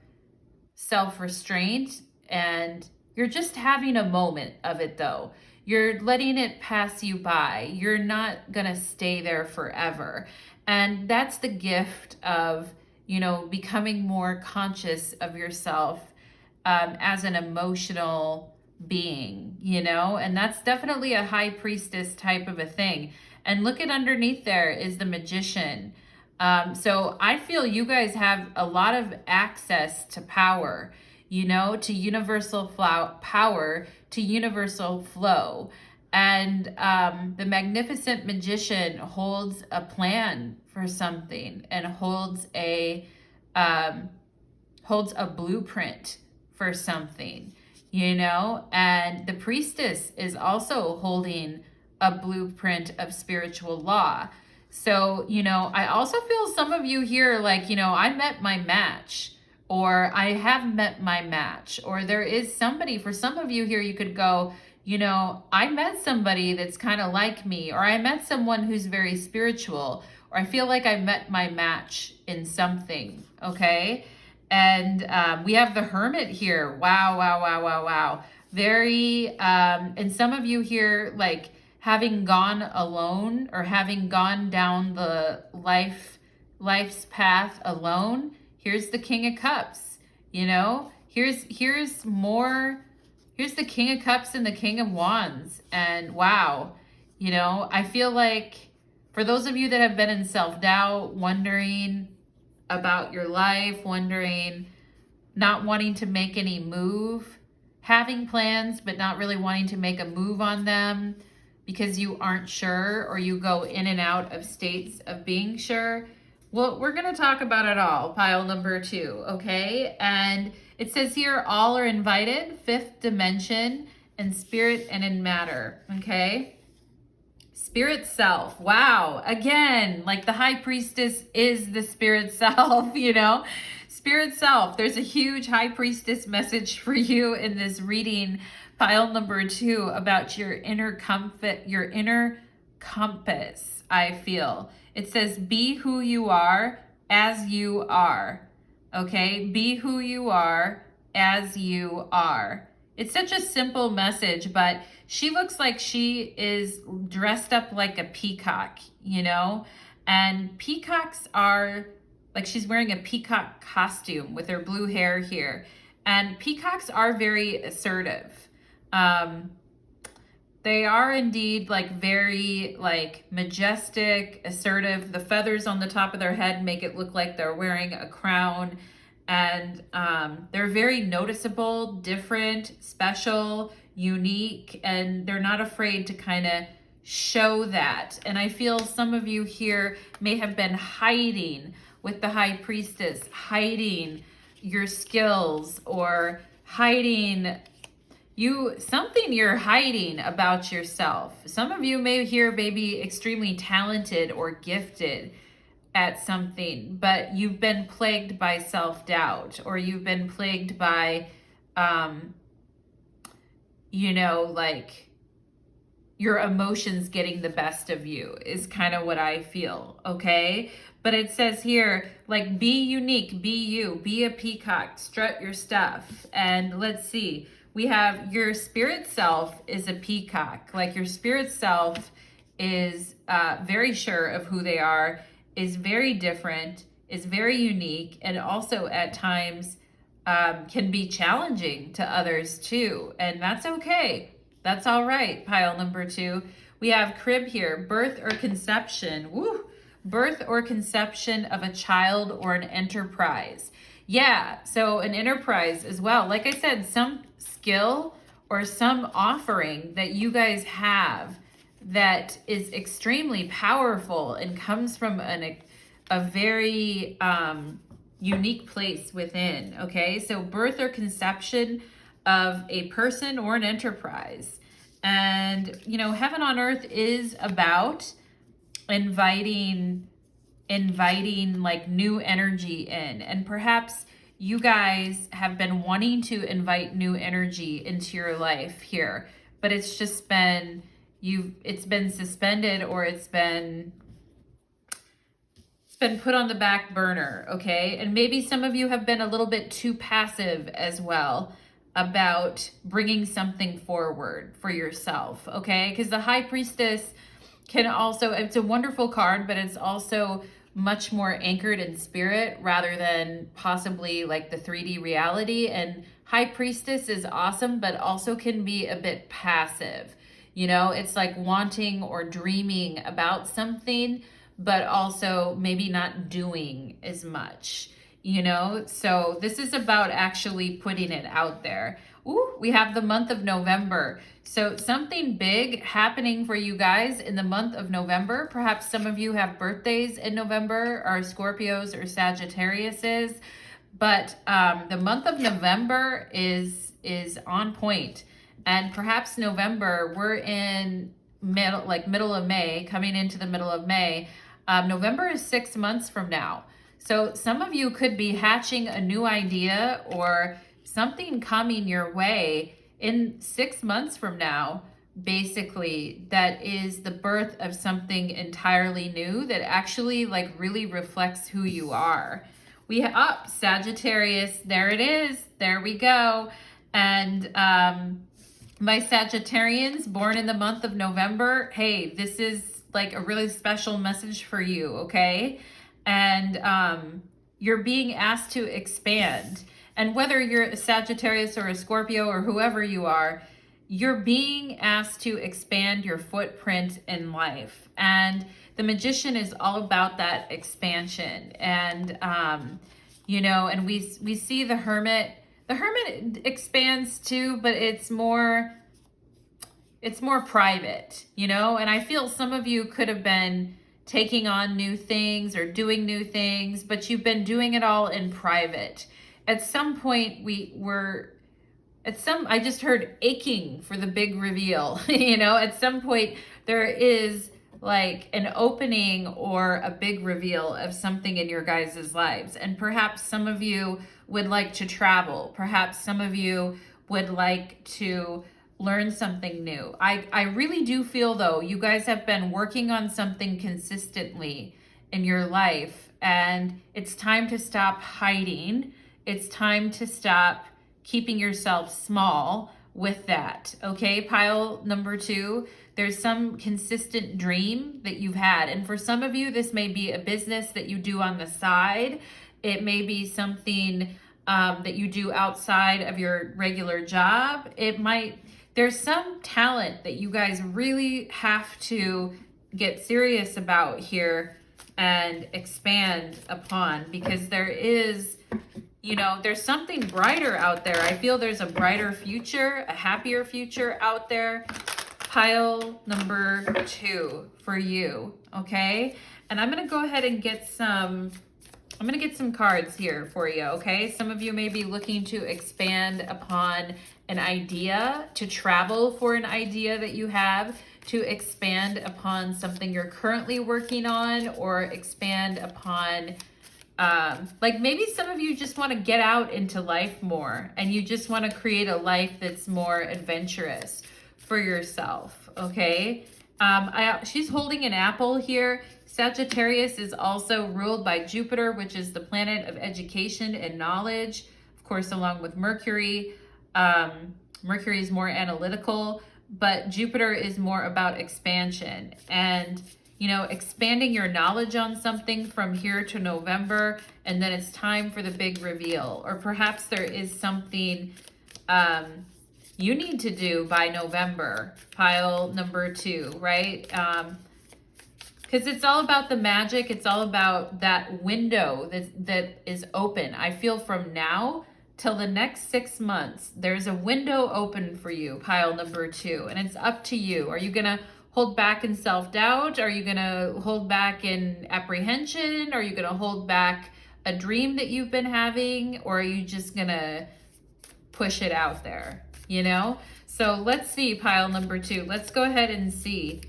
A: self-restraint, and you're just having a moment of it though. You're letting it pass you by. You're not gonna stay there forever. And that's the gift of, you know, becoming more conscious of yourself as an emotional being, you know, and that's definitely a high priestess type of a thing. And look at underneath there is the magician. So I feel you guys have a lot of access to power, you know, to universal power, to universal flow. And the magnificent magician holds a plan for something and holds a blueprint for something, you know, and the priestess is also holding a blueprint of spiritual law. So, you know, I also feel some of you here, like, you know, I met my match, or I have met my match, or there is somebody, for some of you here, you could go, you know, I met somebody that's kind of like me, or I met someone who's very spiritual, or I feel like I met my match in something, okay? And we have the Hermit here. Wow. Very, and some of you here, like, having gone alone, or having gone down the life's path alone. Here's the King of Cups, you know? Here's the King of Cups and the King of Wands. And wow, you know, I feel like for those of you that have been in self-doubt, wondering about your life, wondering, not wanting to make any move, having plans, but not really wanting to make a move on them because you aren't sure, or you go in and out of states of being sure. Well, we're going to talk about it all, pile number 2, okay? And it says here, all are invited, 5th dimension, in spirit and in matter, okay? spirit self. Wow. Again, like the high priestess is the spirit self, you know? Spirit self. There's a huge high priestess message for you in this reading, pile number 2, about your inner comfort, your inner compass, I feel. It says, be who you are as you are. Okay? Be who you are as you are. It's such a simple message, but she looks like she is dressed up like a peacock, you know? And peacocks are, like she's wearing a peacock costume with her blue hair here. And peacocks are very assertive. They are indeed like very like majestic, assertive. The feathers on the top of their head make it look like they're wearing a crown. And they're very noticeable, different, special, unique, and they're not afraid to kind of show that. And I feel some of you here may have been hiding with the high priestess, hiding your skills or hiding something you're hiding about yourself. Some of you may be extremely talented or gifted at something, but you've been plagued by self-doubt, or you've been plagued by, like your emotions getting the best of you is kind of what I feel, okay? But it says here, like, be unique, be you, be a peacock, strut your stuff. And let's see, we have your spirit self is a peacock. Like your spirit self is very sure of who they are, is very different, is very unique, and also at times can be challenging to others too. And that's okay. That's all right. Pile number 2. We have crib here, birth or conception. Woo! Birth or conception of a child or an enterprise. Yeah, so an enterprise as well. Like I said, some skill or some offering that you guys have that is extremely powerful and comes from a very unique place within, okay? So birth or conception of a person or an enterprise. And, you know, heaven on earth is about inviting like new energy in. And perhaps you guys have been wanting to invite new energy into your life here, but it's just been, it's been suspended, or it's been put on the back burner, okay? And maybe some of you have been a little bit too passive as well about bringing something forward for yourself, okay? Because the high priestess can also, it's a wonderful card, but it's also much more anchored in spirit rather than possibly like the 3D reality. And high priestess is awesome, but also can be a bit passive. You know, it's like wanting or dreaming about something, but also maybe not doing as much, you know? So this is about actually putting it out there. Ooh, we have the month of November. So something big happening for you guys in the month of November. Perhaps some of you have birthdays in November, or Scorpios or Sagittariuses, but the month of November is on point. And perhaps November, we're in middle of May, coming into the middle of May. November is 6 months from now. So some of you could be hatching a new idea or something coming your way in 6 months from now, basically, that is the birth of something entirely new that actually like really reflects who you are. We have Sagittarius, there it is, there we go. And my Sagittarians born in the month of November, hey, this is like a really special message for you, okay? And you're being asked to expand. And whether you're a Sagittarius or a Scorpio or whoever you are, you're being asked to expand your footprint in life. And the Magician is all about that expansion. And, you know, and we see the Hermit. The Hermit expands too, but it's more private, you know? And I feel some of you could have been taking on new things or doing new things, but you've been doing it all in private. At some point I just heard aching for the big reveal, you know? At some point there is like an opening or a big reveal of something in your guys' lives. And perhaps some of you would like to travel. Perhaps some of you would like to learn something new. I really do feel, though, you guys have been working on something consistently in your life, and it's time to stop hiding. It's time to stop keeping yourself small with that. Okay, pile number 2, there's some consistent dream that you've had. And for some of you, this may be a business that you do on the side. It may be something that you do outside of your regular job. There's some talent that you guys really have to get serious about here and expand upon, because there is, there's something brighter out there. I feel there's a brighter future, a happier future out there. Pile number 2 for you, okay? And I'm going to go ahead and get some cards here for you, okay? Some of you may be looking to expand upon an idea, to travel for an idea that you have, to expand upon something you're currently working on, or expand upon, like maybe some of you just want to get out into life more, and you just want to create a life that's more adventurous for yourself, okay? She's holding an apple here. Sagittarius is also ruled by Jupiter, which is the planet of education and knowledge, of course, along with Mercury. Mercury is more analytical, but Jupiter is more about expansion and, expanding your knowledge on something from here to November, and then it's time for the big reveal. Or perhaps there is something you need to do by November, pile number 2, right? Because it's all about the magic. It's all about that window that is open. I feel from now till the next 6 months, there's a window open for you, pile number 2, and it's up to you. Are you going to hold back in self-doubt? Are you going to hold back in apprehension? Are you going to hold back a dream that you've been having? Or are you just going to push it out there, So let's see, pile number 2. Let's go ahead and see.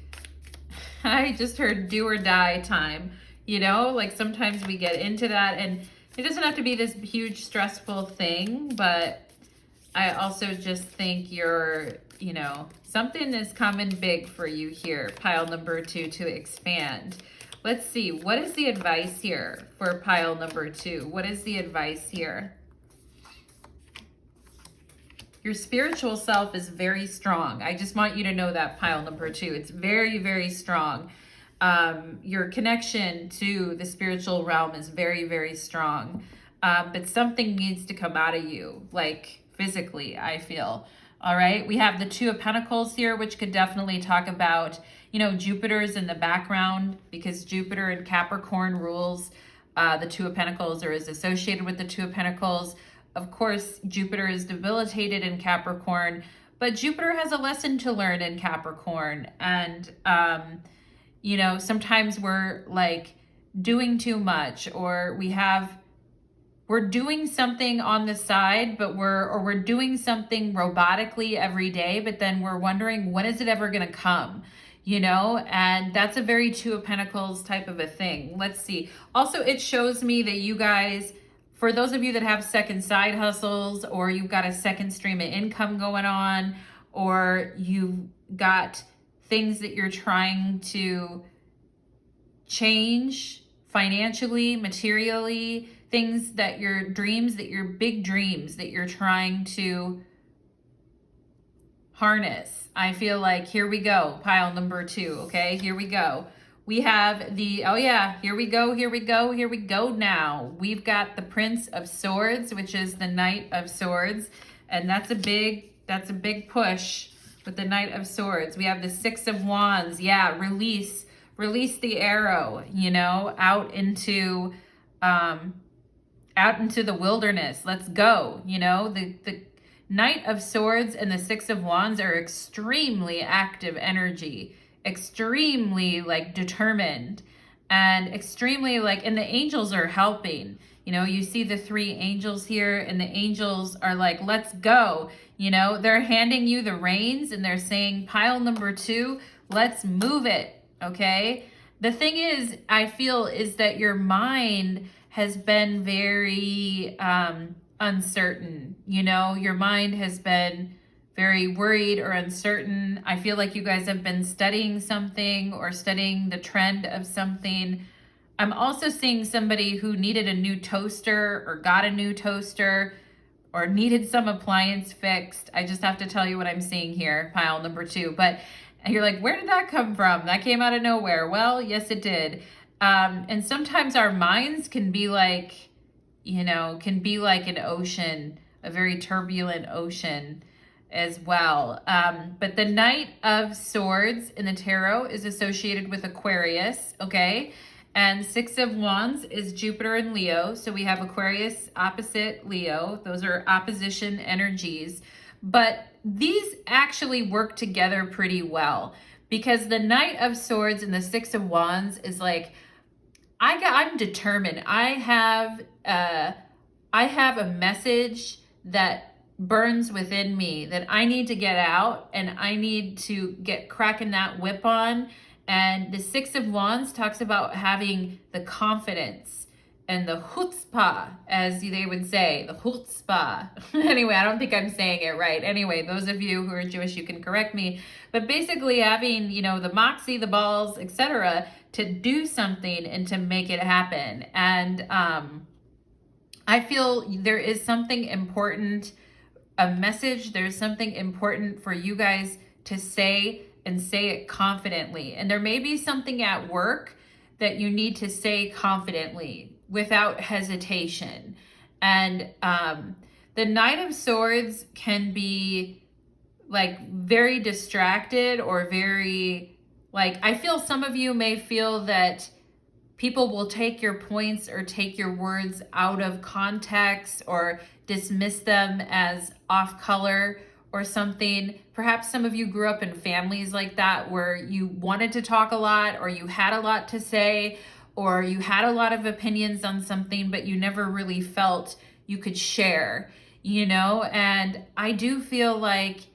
A: I just heard do or die time, like sometimes we get into that, and it doesn't have to be this huge stressful thing, but I also just think you're, something is coming big for you here, pile number 2, to expand. Let's see, what is the advice here for pile number 2? What is the advice here? Your spiritual self is very strong. I just want you to know that, pile number 2. It's very, very strong. Your connection to the spiritual realm is very, very strong. But something needs to come out of you, like physically, I feel. All right. We have the 2 of Pentacles here, which could definitely talk about, Jupiter's in the background, because Jupiter in Capricorn rules the 2 of Pentacles, or is associated with the 2 of Pentacles. Of course, Jupiter is debilitated in Capricorn, but Jupiter has a lesson to learn in Capricorn. And, sometimes we're like doing too much, or we're doing something on the side, but we're doing something robotically every day, but then we're wondering, when is it ever going to come? And that's a very 2 of Pentacles type of a thing. Let's see. Also, it shows me that you guys, for those of you that have second side hustles, or you've got a second stream of income going on, or you've got things that you're trying to change financially, materially, things that your dreams, that your big dreams that you're trying to harness. I feel like, here we go, pile number 2, okay? Here we go. We have the, here we go now. We've got the Prince of Swords, which is the Knight of Swords. And that's a big push with the Knight of Swords. We have the 6 of Wands. Yeah, release the arrow, out into the wilderness. Let's go. The Knight of Swords and the 6 of Wands are extremely active energy, extremely determined, and extremely and the angels are helping. You see the 3 angels here, and the angels are like, let's go. They're handing you the reins, and they're saying, pile number 2, let's move it. okay? The thing is, I feel, is that your mind has been very uncertain. You know, your mind has been very worried or uncertain. I feel like you guys have been studying something or studying the trend of something. I'm also seeing somebody who needed a new toaster or got a new toaster or needed some appliance fixed. I just have to tell you what I'm seeing here, pile number 2. But you're like, where did that come from? That came out of nowhere. Well, yes, it did. And sometimes our minds can be like, can be like an ocean, a very turbulent ocean as well. But the Knight of Swords in the tarot is associated with Aquarius, okay? And 6 of Wands is Jupiter and Leo. So we have Aquarius opposite Leo. Those are opposition energies. But these actually work together pretty well, because the Knight of Swords and the 6 of Wands is like, I'm determined. I have a message that burns within me that I need to get out, and I need to get cracking that whip on. And the 6 of Wands talks about having the confidence and the chutzpah, as they would say, the chutzpah. Anyway, I don't think I'm saying it right. Anyway, those of you who are Jewish, you can correct me. But basically having, the moxie, the balls, etc., to do something and to make it happen. And I feel there is something important, a message, there's something important for you guys to say, and say it confidently. And there may be something at work that you need to say confidently without hesitation. And the Knight of Swords can be like very distracted, or very, like, I feel some of you may feel that people will take your points or take your words out of context or dismiss them as off color or something. Perhaps some of you grew up in families like that, where you wanted to talk a lot, or you had a lot to say, or you had a lot of opinions on something, but you never really felt you could share, and I do feel like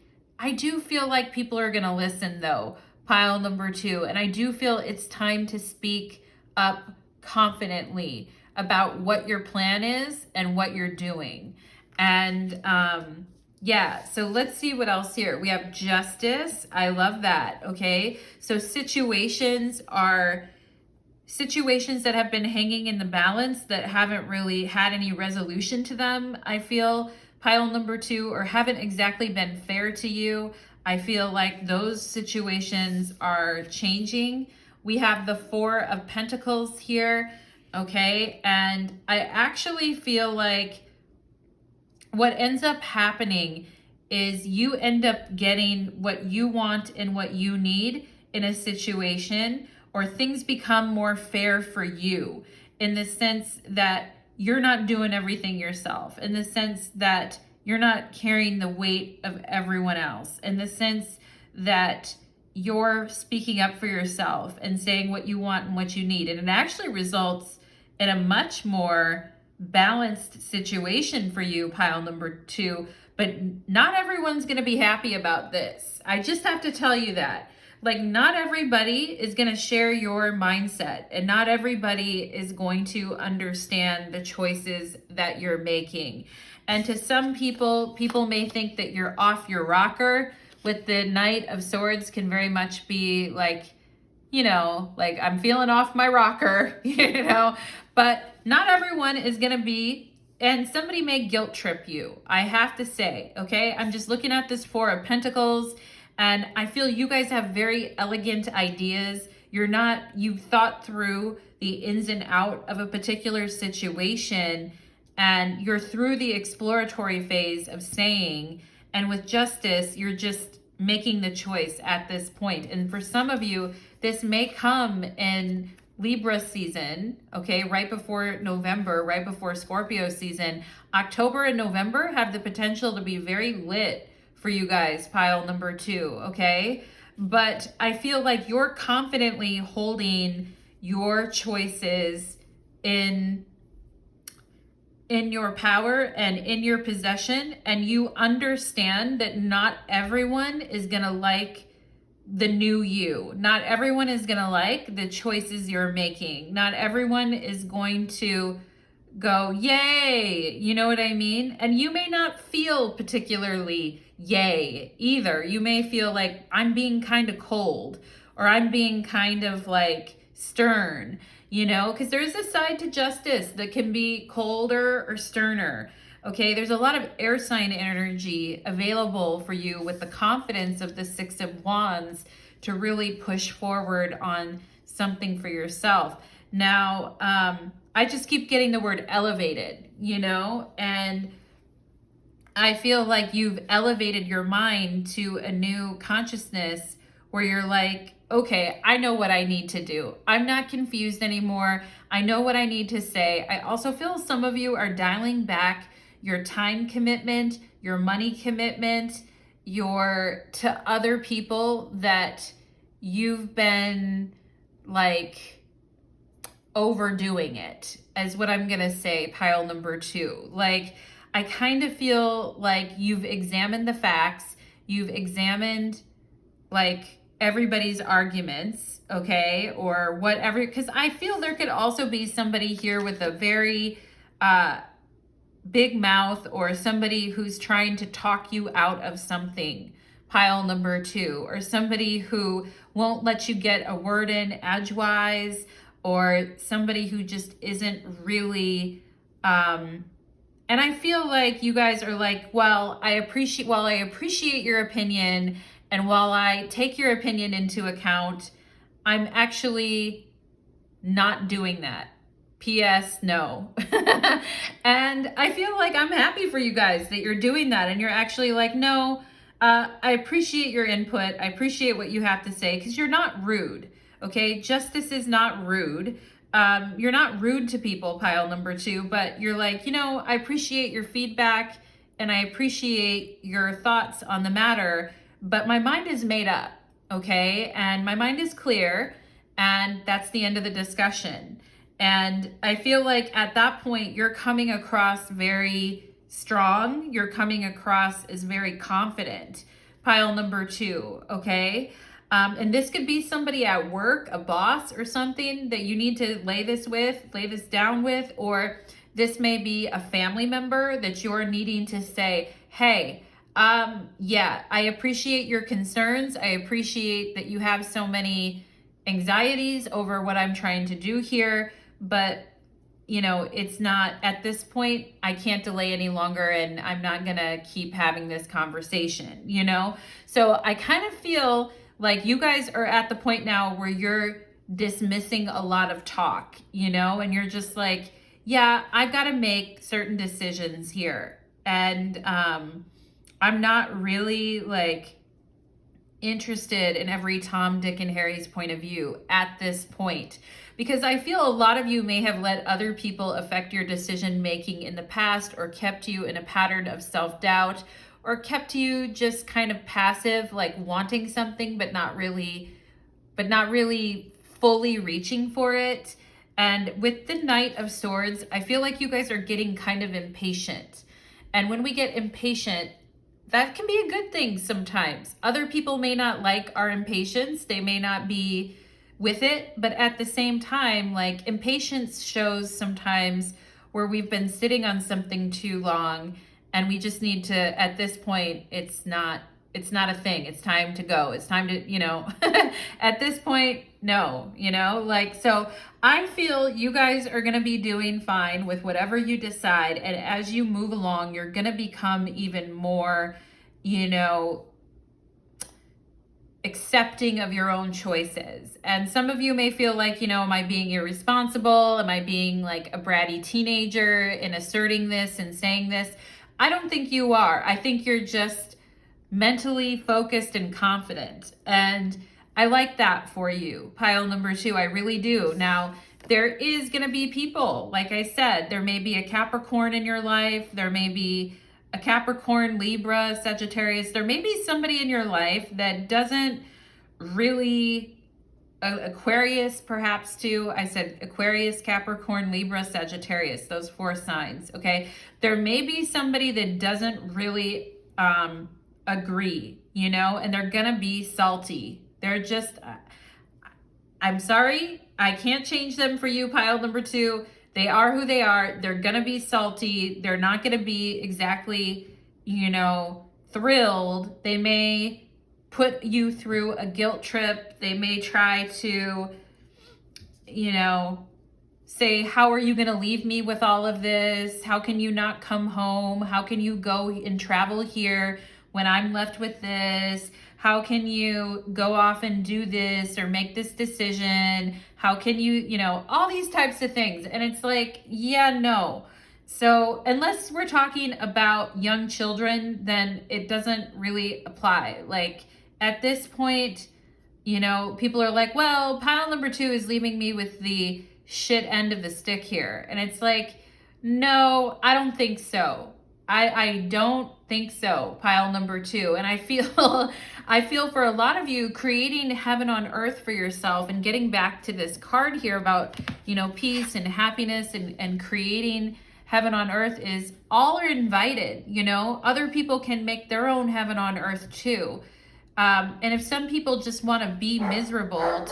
A: people are going to listen, though, pile number 2. And I do feel it's time to speak up confidently about what your plan is and what you're doing. And yeah, so let's see what else here. We have Justice. I love that. Okay, so situations that have been hanging in the balance, that haven't really had any resolution to them, I feel, pile number 2, or haven't exactly been fair to you. I feel like those situations are changing. We have the 4 of Pentacles here, okay? And I actually feel like what ends up happening is you end up getting what you want and what you need in a situation, or things become more fair for you, in the sense that you're not doing everything yourself, in the sense that you're not carrying the weight of everyone else, in the sense that you're speaking up for yourself and saying what you want and what you need. And it actually results in a much more balanced situation for you, pile number 2. But not everyone's going to be happy about this. I just have to tell you that. Like, not everybody is going to share your mindset, and not everybody is going to understand the choices that you're making. And to some people may think that you're off your rocker. With the Knight of Swords, can very much be like, like, I'm feeling off my rocker, but not everyone is going to be, and somebody may guilt trip you, I have to say, okay? I'm just looking at this 4 of Pentacles, and I feel you guys have very elegant ideas. You've thought through the ins and out of a particular situation, and you're through the exploratory phase of saying, and with Justice, you're just making the choice at this point. And for some of you, this may come in Libra season, okay, right before November, right before Scorpio season. October and November have the potential to be very lit for you guys, pile number 2, okay? But I feel like you're confidently holding your choices in your power and in your possession, and you understand that not everyone is gonna like the new you. Not everyone is going to like the choices you're making. Not everyone is going to go, yay, you know what I mean? And you may not feel particularly yay either. You may feel like I'm being kind of cold, or I'm being kind of like stern, you know, because there's a side to justice that can be colder or sterner. Okay, there's a lot of air sign energy available for you with the confidence of the Six of Wands to really push forward on something for yourself. Now, I just keep getting the word elevated, you know, and I feel like you've elevated your mind to a new consciousness where you're like, okay, I know what I need to do. I'm not confused anymore. I know what I need to say. I also feel some of you are dialing back your time commitment, your money commitment, to other people that you've been like overdoing it, is what I'm gonna say, pile number 2. Like, I kind of feel like you've examined the facts, you've examined like everybody's arguments, okay, or whatever, because I feel there could also be somebody here with a very big mouth, or somebody who's trying to talk you out of something, pile number 2, or somebody who won't let you get a word in edgewise, or somebody who just isn't really and I feel like you guys are like, well, I appreciate your opinion, and while I take your opinion into account, I'm actually not doing that. P.S. No. And I feel like I'm happy for you guys that you're doing that, and you're actually like, no, I appreciate your input. I appreciate what you have to say, because you're not rude. Okay, justice is not rude. You're not rude to people, pile number 2, but you're like, you know, I appreciate your feedback and I appreciate your thoughts on the matter, but my mind is made up, okay? And my mind is clear, and that's the end of the discussion. And I feel like at that point, you're coming across very strong. You're coming across as very confident, pile number 2, okay? And this could be somebody at work, a boss or something that you need to lay this down with, or this may be a family member that you're needing to say, hey, yeah, I appreciate your concerns. I appreciate that you have so many anxieties over what I'm trying to do here, but you know, it's not, at this point, I can't delay any longer, and I'm not gonna keep having this conversation, you know? So I kind of feel like you guys are at the point now where you're dismissing a lot of talk, you know, and you're just like, yeah, I've got to make certain decisions here. And I'm not really like interested in every Tom, Dick, and Harry's point of view at this point, because I feel a lot of you may have let other people affect your decision making in the past, or kept you in a pattern of self-doubt, or kept you just kind of passive, like wanting something, but not really fully reaching for it. And with the Knight of Swords, I feel like you guys are getting kind of impatient. And when we get impatient, that can be a good thing sometimes. Other people may not like our impatience. They may not be with it, but at the same time, like, impatience shows sometimes where we've been sitting on something too long, and we just need to, at this point, it's not a thing. It's time to go. It's time to, you know, at this point, no, you know, like, so I feel you guys are going to be doing fine with whatever you decide. And as you move along, you're going to become even more, you know, accepting of your own choices. And some of you may feel like, you know, am I being irresponsible? Am I being like a bratty teenager in asserting this and saying this? I don't think you are. I think you're just mentally focused and confident. And I like that for you, pile number 2. I really do. Now, there is going to be people, like I said, there may be a Capricorn in your life. There may be a Capricorn, Libra, Sagittarius. There may be somebody in your life that doesn't really, Aquarius perhaps too. I said Aquarius, Capricorn, Libra, Sagittarius, those 4 signs, okay? There may be somebody that doesn't really agree, you know, and they're gonna be salty. They're just, I'm sorry, I can't change them for you, pile number 2. They are who they are. They're going to be salty. They're not going to be exactly, you know, thrilled. They may put you through a guilt trip. They may try to, you know, say, how are you going to leave me with all of this? How can you not come home? How can you go and travel here when I'm left with this? How can you go off and do this or make this decision? How can you, you know, all these types of things. And it's like, yeah, no. So unless we're talking about young children, then it doesn't really apply. Like at this point, you know, people are like, well, pile number 2 is leaving me with the shit end of the stick here. And it's like, no, I don't think so. I don't think so, pile number 2. And I feel for a lot of you creating heaven on earth for yourself and getting back to this card here about, you know, peace and happiness and creating heaven on earth is all are invited, you know, other people can make their own heaven on earth too. And if some people just want to be miserable,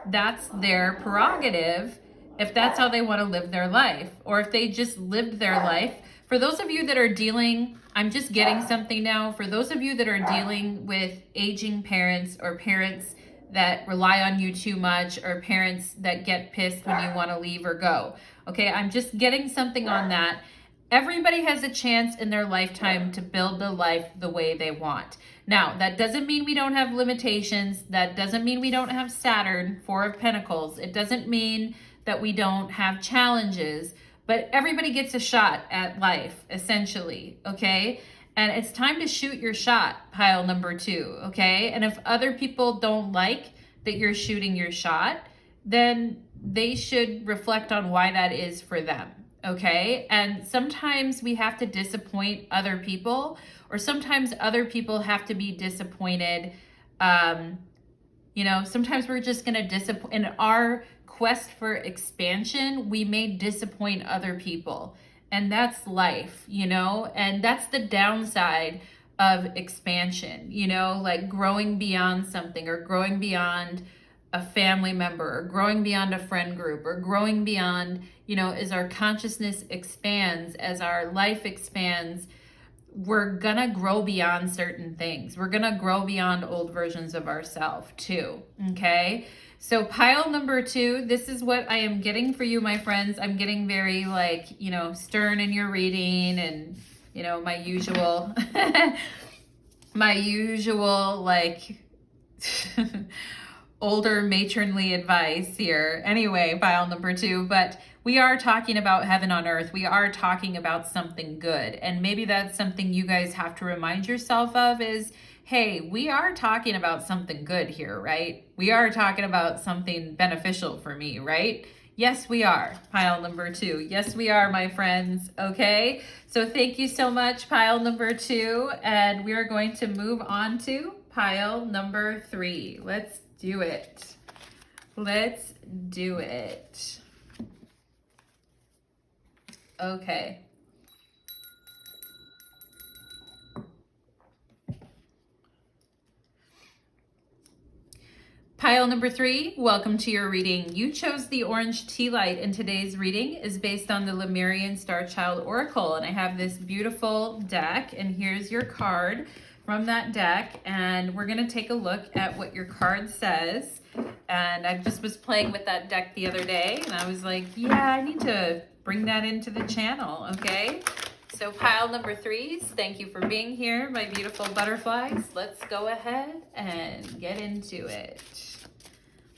A: that's their prerogative. If that's how they want to live their life, or if they just lived their life. For those of you that are dealing, I'm just getting something now. For those of you that are dealing with aging parents or parents that rely on you too much or parents that get pissed when you want to leave or go. Okay, I'm just getting something on that. Everybody has a chance in their lifetime to build the life the way they want. Now, that doesn't mean we don't have limitations. That doesn't mean we don't have Saturn, 4 of Pentacles. It doesn't mean that we don't have challenges, but everybody gets a shot at life, essentially, okay? And it's time to shoot your shot, pile number 2, okay? And if other people don't like that you're shooting your shot, then they should reflect on why that is for them, okay? And sometimes we have to disappoint other people, or sometimes other people have to be disappointed. You know, sometimes we're just gonna disappoint. In our quest for expansion, we may disappoint other people. And that's life, you know? And that's the downside of expansion, you know, like growing beyond something or growing beyond a family member or growing beyond a friend group or growing beyond, you know, as our consciousness expands, as our life expands, we're gonna grow beyond certain things. We're gonna grow beyond old versions of ourselves too, okay? So pile number 2, this is what I am getting for you, my friends. I'm getting very like, you know, stern in your reading and, you know, my usual, like older matronly advice here. Anyway, pile number 2, but we are talking about heaven on earth. We are talking about something good. And maybe that's something you guys have to remind yourself of is, hey, we are talking about something good here, right? We are talking about something beneficial for me, right? Yes, we are, pile number 2. Yes, we are, my friends, okay? So thank you so much, pile number 2. And we are going to move on to pile number 3. Let's do it. Let's do it. Okay. Pile number 3, welcome to your reading. You chose the orange tea light, and today's reading is based on the Lemurian Starchild Oracle. And I have this beautiful deck, and here's your card from that deck. And we're going to take a look at what your card says. And I just was playing with that deck the other day, and I was like, yeah, I need to bring that into the channel, okay? So pile number 3s, thank you for being here, my beautiful butterflies. Let's go ahead and get into it.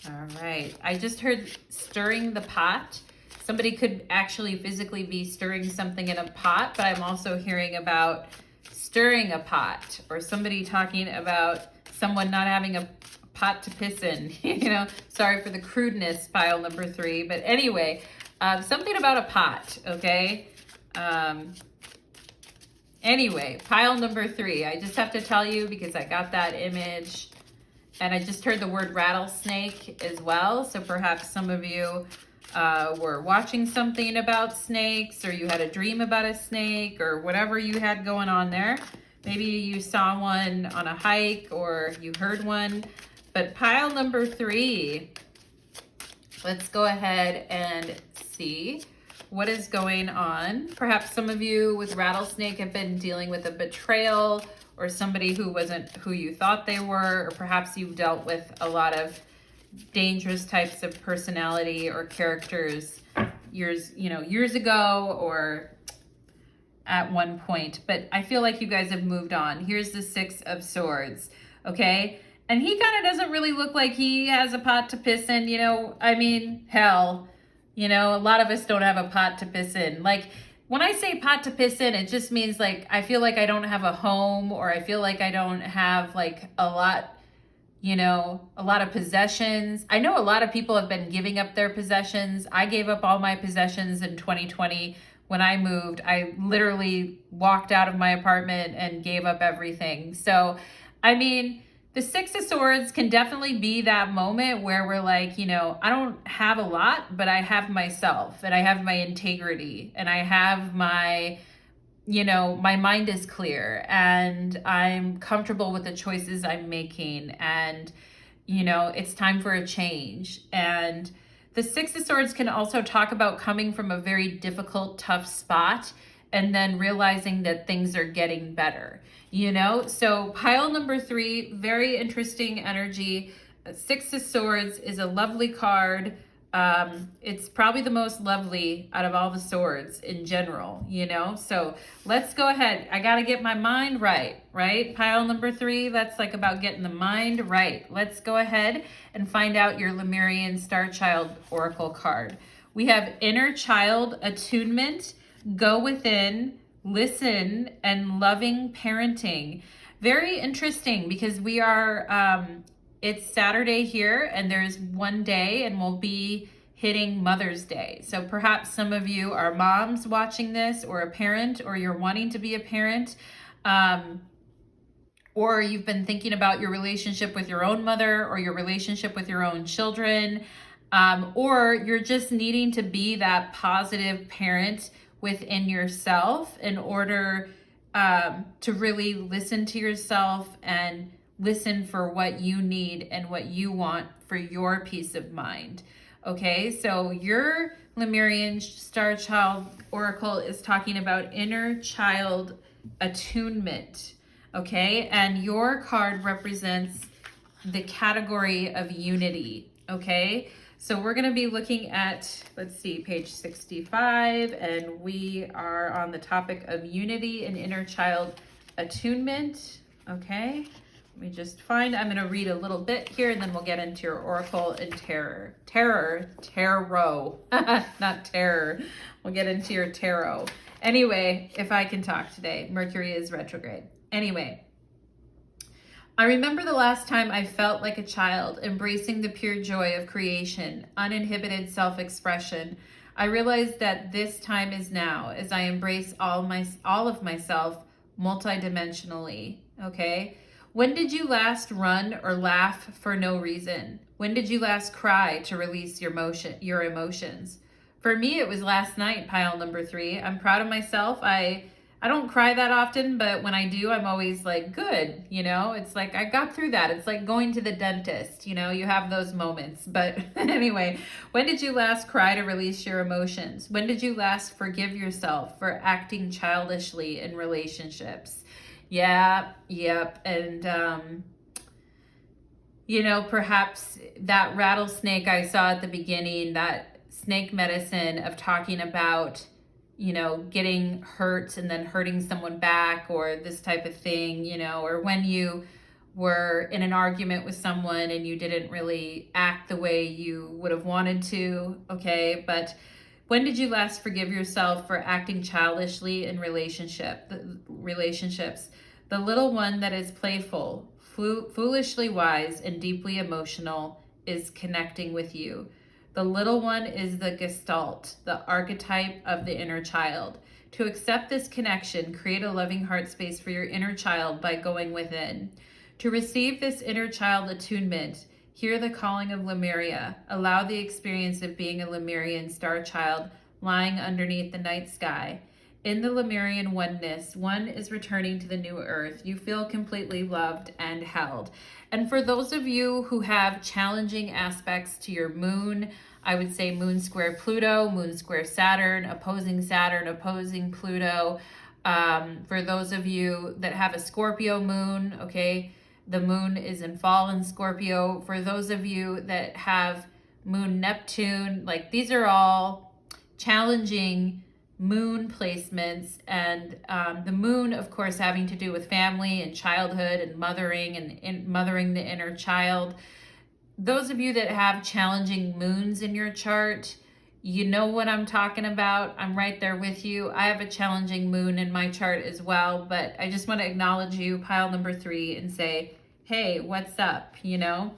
A: All right, I just heard stirring the pot. Somebody could actually physically be stirring something in a pot, but I'm also hearing about stirring a pot, or somebody talking about someone not having a pot to piss in, you know, sorry for the crudeness, pile number 3, but anyway, something about a pot, okay? Anyway, pile number 3, I just have to tell you because I got that image and I just heard the word rattlesnake as well. So perhaps some of you were watching something about snakes, or you had a dream about a snake, or whatever you had going on there. Maybe you saw one on a hike or you heard one. But pile number 3, let's go ahead and see what is going on. Perhaps some of you with rattlesnake have been dealing with a betrayal, or somebody who wasn't who you thought they were, or perhaps you've dealt with a lot of dangerous types of personality or characters years ago or at one point. But I feel like you guys have moved on. Here's the 6 of Swords, okay? And he kind of doesn't really look like he has a pot to piss in, I mean, hell, a lot of us don't have a pot to piss in. Like, when I say pot to piss in, it just means like, I feel like I don't have a home, or I feel like I don't have like a lot of possessions. I know a lot of people have been giving up their possessions. I gave up all my possessions in 2020. When I moved, I literally walked out of my apartment and gave up everything. So, I mean, the 6 of Swords can definitely be that moment where we're like, I don't have a lot, but I have myself, and I have my integrity, and I have my, my mind is clear, and I'm comfortable with the choices I'm making, and, it's time for a change. And the 6 of Swords can also talk about coming from a very difficult, tough spot and then realizing that things are getting better, So pile number 3, very interesting energy. 6 of Swords is a lovely card. It's probably the most lovely out of all the swords in general, So let's go ahead. I got to get my mind right? Pile number 3, that's like about getting the mind right. Let's go ahead and find out your Lemurian Starchild Oracle card. We have Inner Child Attunement, Go Within, Listen, and Loving Parenting. Very interesting, because we are, it's Saturday here, and there's one day, and we'll be hitting Mother's Day. So perhaps some of you are moms watching this, or a parent, or you're wanting to be a parent, or you've been thinking about your relationship with your own mother, or your relationship with your own children, or you're just needing to be that positive parent within yourself in order to really listen to yourself and listen for what you need and what you want for your peace of mind. Okay, so your Lemurian Starchild Oracle is talking about inner child attunement. Okay, and your card represents the category of unity. Okay, so we're going to be looking at, let's see, page 65, and we are on the topic of unity and inner child attunement. Okay, let me just find, I'm going to read a little bit here, and then we'll get into your oracle and tarot, not terror. We'll get into your tarot. Anyway, if I can talk today, Mercury is retrograde. Anyway, I remember the last time I felt like a child, embracing the pure joy of creation, uninhibited self-expression. I realized that this time is now, as I embrace all of myself multidimensionally. Okay? When did you last run or laugh for no reason? When did you last cry to release your emotions? For me, it was last night, pile number 3. I'm proud of myself. I don't cry that often, but when I do, I'm always like, good, it's like I got through that. It's like going to the dentist, you have those moments. But anyway, when did you last cry to release your emotions? When did you last forgive yourself for acting childishly in relationships? Yeah, yep. And, perhaps that rattlesnake I saw at the beginning, that snake medicine of talking about, getting hurt and then hurting someone back, or this type of thing, or when you were in an argument with someone and you didn't really act the way you would have wanted to. Okay, but when did you last forgive yourself for acting childishly in relationships? The little one that is playful, foolishly wise, and deeply emotional is connecting with you. The little one is the gestalt, the archetype of the inner child. To accept this connection, create a loving heart space for your inner child by going within. To receive this inner child attunement, hear the calling of Lemuria. Allow the experience of being a Lemurian star child lying underneath the night sky. In the Lemurian oneness, one is returning to the new earth. You feel completely loved and held. And for those of you who have challenging aspects to your moon, I would say moon square Pluto, moon square Saturn, opposing Pluto. For those of you that have a Scorpio moon, okay, the moon is in fall in Scorpio. For those of you that have moon Neptune, like these are all challenging moon placements, and the moon, of course, having to do with family and childhood and mothering and mothering the inner child. Those of you that have challenging moons in your chart, you know what I'm talking about. I'm right there with you. I have a challenging moon in my chart as well, but I just want to acknowledge you, pile number 3, and say, hey, what's up, you know?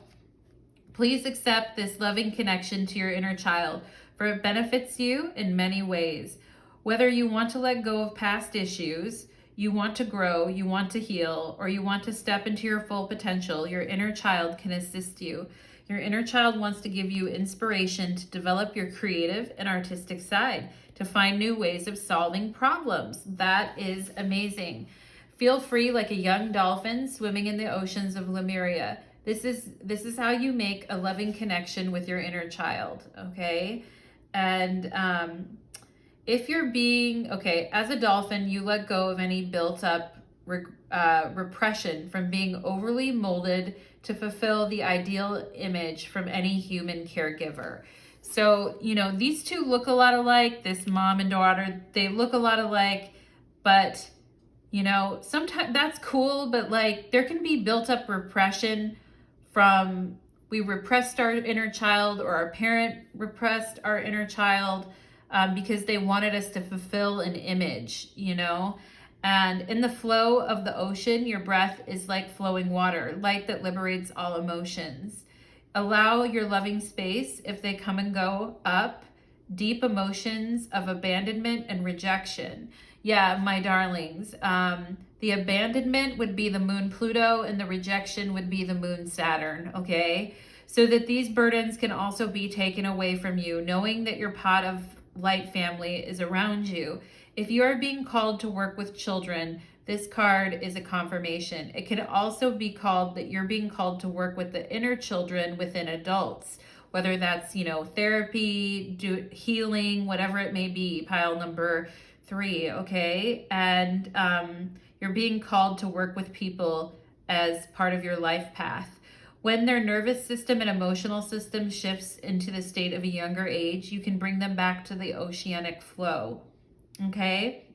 A: Please accept this loving connection to your inner child, for it benefits you in many ways. Whether you want to let go of past issues, you want to grow, you want to heal, or you want to step into your full potential, your inner child can assist you. Your inner child wants to give you inspiration to develop your creative and artistic side, to find new ways of solving problems. That is amazing. Feel free like a young dolphin swimming in the oceans of Lemuria. This is how you make a loving connection with your inner child, okay? And if you're being, okay, as a dolphin, you let go of any built up repression from being overly molded to fulfill the ideal image from any human caregiver. So, you know, these two look a lot alike, this mom and daughter, they look a lot alike, but, you know, sometimes that's cool, but like there can be built up repression from, we repressed our inner child, or our parent repressed our inner child, because they wanted us to fulfill an image, you know? And in the flow of the ocean, your breath is like flowing water, light that liberates all emotions. Allow your loving space, if they come and go, up, deep emotions of abandonment and rejection. Yeah, my darlings, the abandonment would be the moon Pluto, and the rejection would be the moon Saturn, okay? So that these burdens can also be taken away from you, knowing that your pot of light family is around you. If you are being called to work with children, this card is a confirmation. It can also be called that you're being called to work with the inner children within adults, whether that's, you know, therapy, healing, whatever it may be, pile number 3, okay? And you're being called to work with people as part of your life path. When their nervous system and emotional system shifts into the state of a younger age, you can bring them back to the oceanic flow, okay?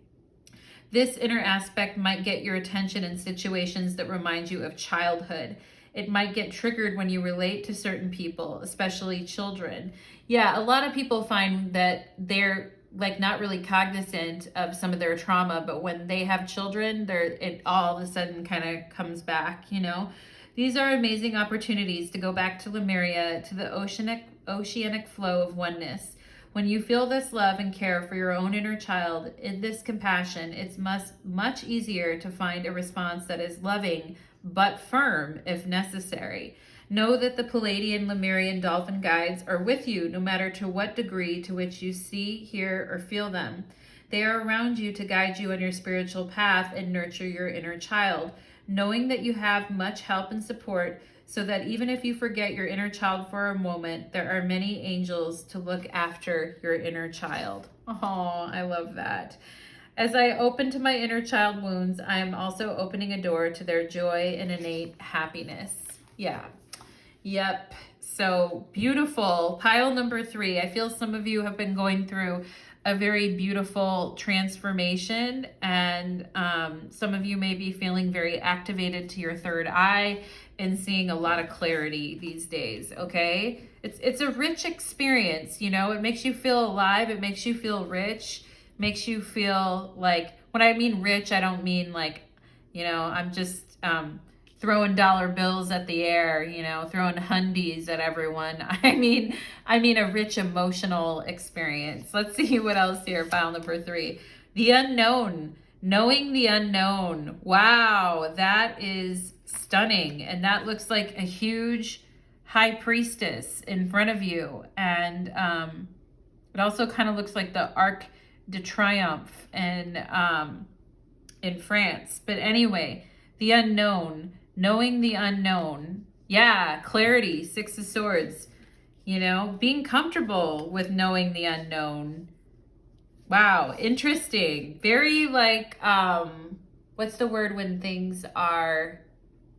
A: This inner aspect might get your attention in situations that remind you of childhood. It might get triggered when you relate to certain people, especially children. Yeah, a lot of people find that they're like not really cognizant of some of their trauma, but when they have children, it all of a sudden kind of comes back, you know? These are amazing opportunities to go back to Lemuria, to the oceanic flow of oneness. When you feel this love and care for your own inner child, in this compassion, it's much easier to find a response that is loving but firm if necessary. Know that the Palladian Lemurian dolphin guides are with you no matter to what degree to which you see, hear, or feel them. They are around you to guide you on your spiritual path and nurture your inner child, knowing that you have much help and support, so that even if you forget your inner child for a moment, there are many angels to look after your inner child. Oh, I love that. As I open to my inner child wounds, I am also opening a door to their joy and innate happiness. Yeah. Yep. So beautiful. Pile number 3. I feel some of you have been going through a very beautiful transformation, and some of you may be feeling very activated to your third eye and seeing a lot of clarity these days, okay? It's a rich experience, you know? It makes you feel alive, it makes you feel rich, makes you feel like, when I mean rich, I don't mean like, you know, I'm just throwing dollar bills at the air, you know, throwing hundies at everyone. I mean a rich emotional experience. Let's see what else here. File number 3. The unknown. Knowing the unknown. Wow, that is stunning. And that looks like a huge high priestess in front of you. And it also kind of looks like the de Triomphe in France. But anyway, the unknown, knowing the unknown. Yeah, clarity, Six of Swords. You know, being comfortable with knowing the unknown. Wow, interesting. Very like, what's the word when things are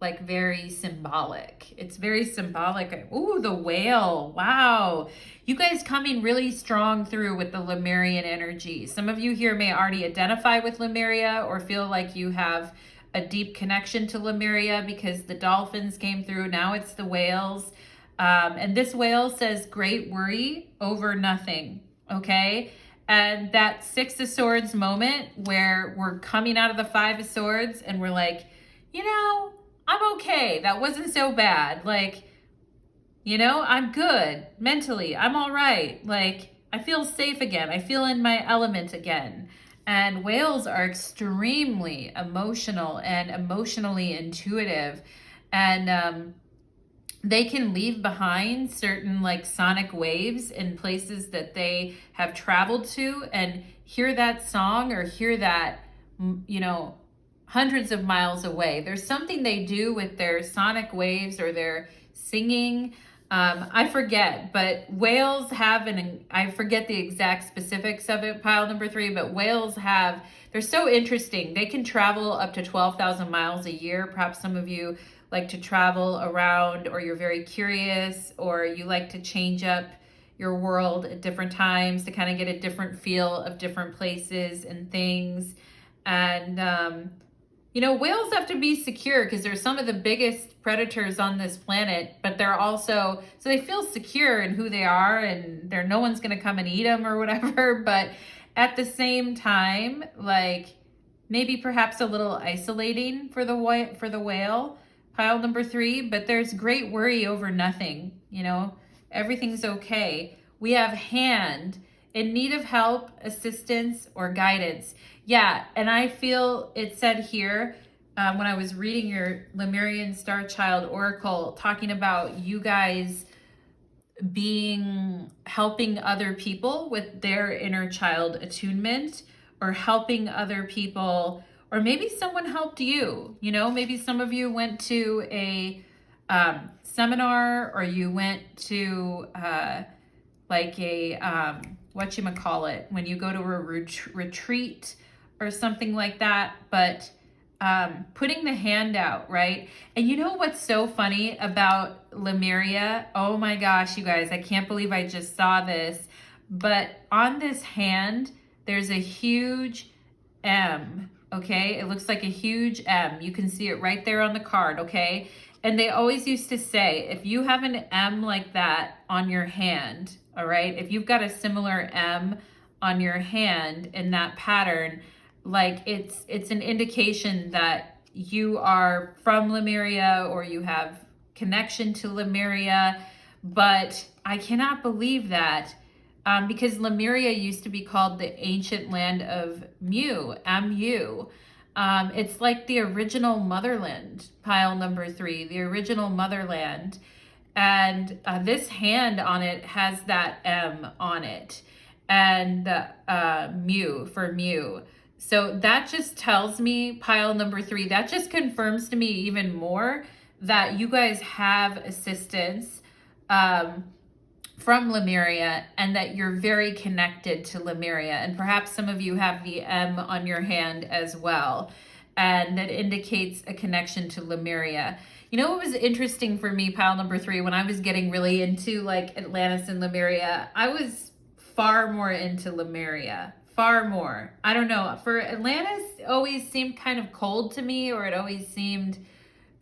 A: like very symbolic? It's very symbolic. Ooh, the whale. Wow. You guys coming really strong through with the Lemurian energy. Some of you here may already identify with Lemuria or feel like you have a deep connection to Lemuria because the dolphins came through. Now it's the whales. And this whale says great worry over nothing. Okay. And that Six of Swords moment where we're coming out of the Five of Swords and we're like, you know, I'm okay. That wasn't so bad. Like, you know, I'm good mentally. I'm all right. Like, I feel safe again. I feel in my element again. And whales are extremely emotional and emotionally intuitive. And they can leave behind certain like sonic waves in places that they have traveled to and hear that song or hear that, you know, hundreds of miles away. There's something they do with their sonic waves or their singing. I forget, but whales have I forget the exact specifics of it, pile number 3, but whales have, they're so interesting. They can travel up to 12,000 miles a year. Perhaps some of you like to travel around, or you're very curious, or you like to change up your world at different times to kind of get a different feel of different places and things. And, you know, whales have to be secure because they're some of the biggest predators on this planet, but they're also, so they feel secure in who they are and no one's going to come and eat them or whatever. But at the same time, like maybe perhaps a little isolating for the whale, pile number 3, but there's great worry over nothing. You know, everything's okay. We have hand, in need of help, assistance, or guidance. Yeah, and I feel it said here when I was reading your Lemurian Starchild Oracle, talking about you guys helping other people with their inner child attunement, or helping other people, or maybe someone helped you. You know, maybe some of you went to a seminar, or you went to like a whatchamacallit, when you go to a retreat or something like that. But putting the hand out, right? And you know what's so funny about Lemuria? Oh my gosh, you guys, I can't believe I just saw this. But on this hand, there's a huge M, okay? It looks like a huge M. You can see it right there on the card, okay? And they always used to say, if you have an M like that on your hand, all right, if you've got a similar M on your hand in that pattern, like it's an indication that you are from Lemuria or you have connection to Lemuria. But I cannot believe that because Lemuria used to be called the ancient land of Mu, M-U. It's like the original motherland, pile number 3, the original motherland. And this hand on it has that M on it, and Mu for Mu. So that just tells me, pile number 3, that just confirms to me even more that you guys have assistance from Lemuria, and that you're very connected to Lemuria. And perhaps some of you have the M on your hand as well, and that indicates a connection to Lemuria. You know what was interesting for me, pile number 3, when I was getting really into like Atlantis and Lemuria, I was far more into Lemuria. Far more. I don't know. For Atlantis, it always seemed kind of cold to me, or it always seemed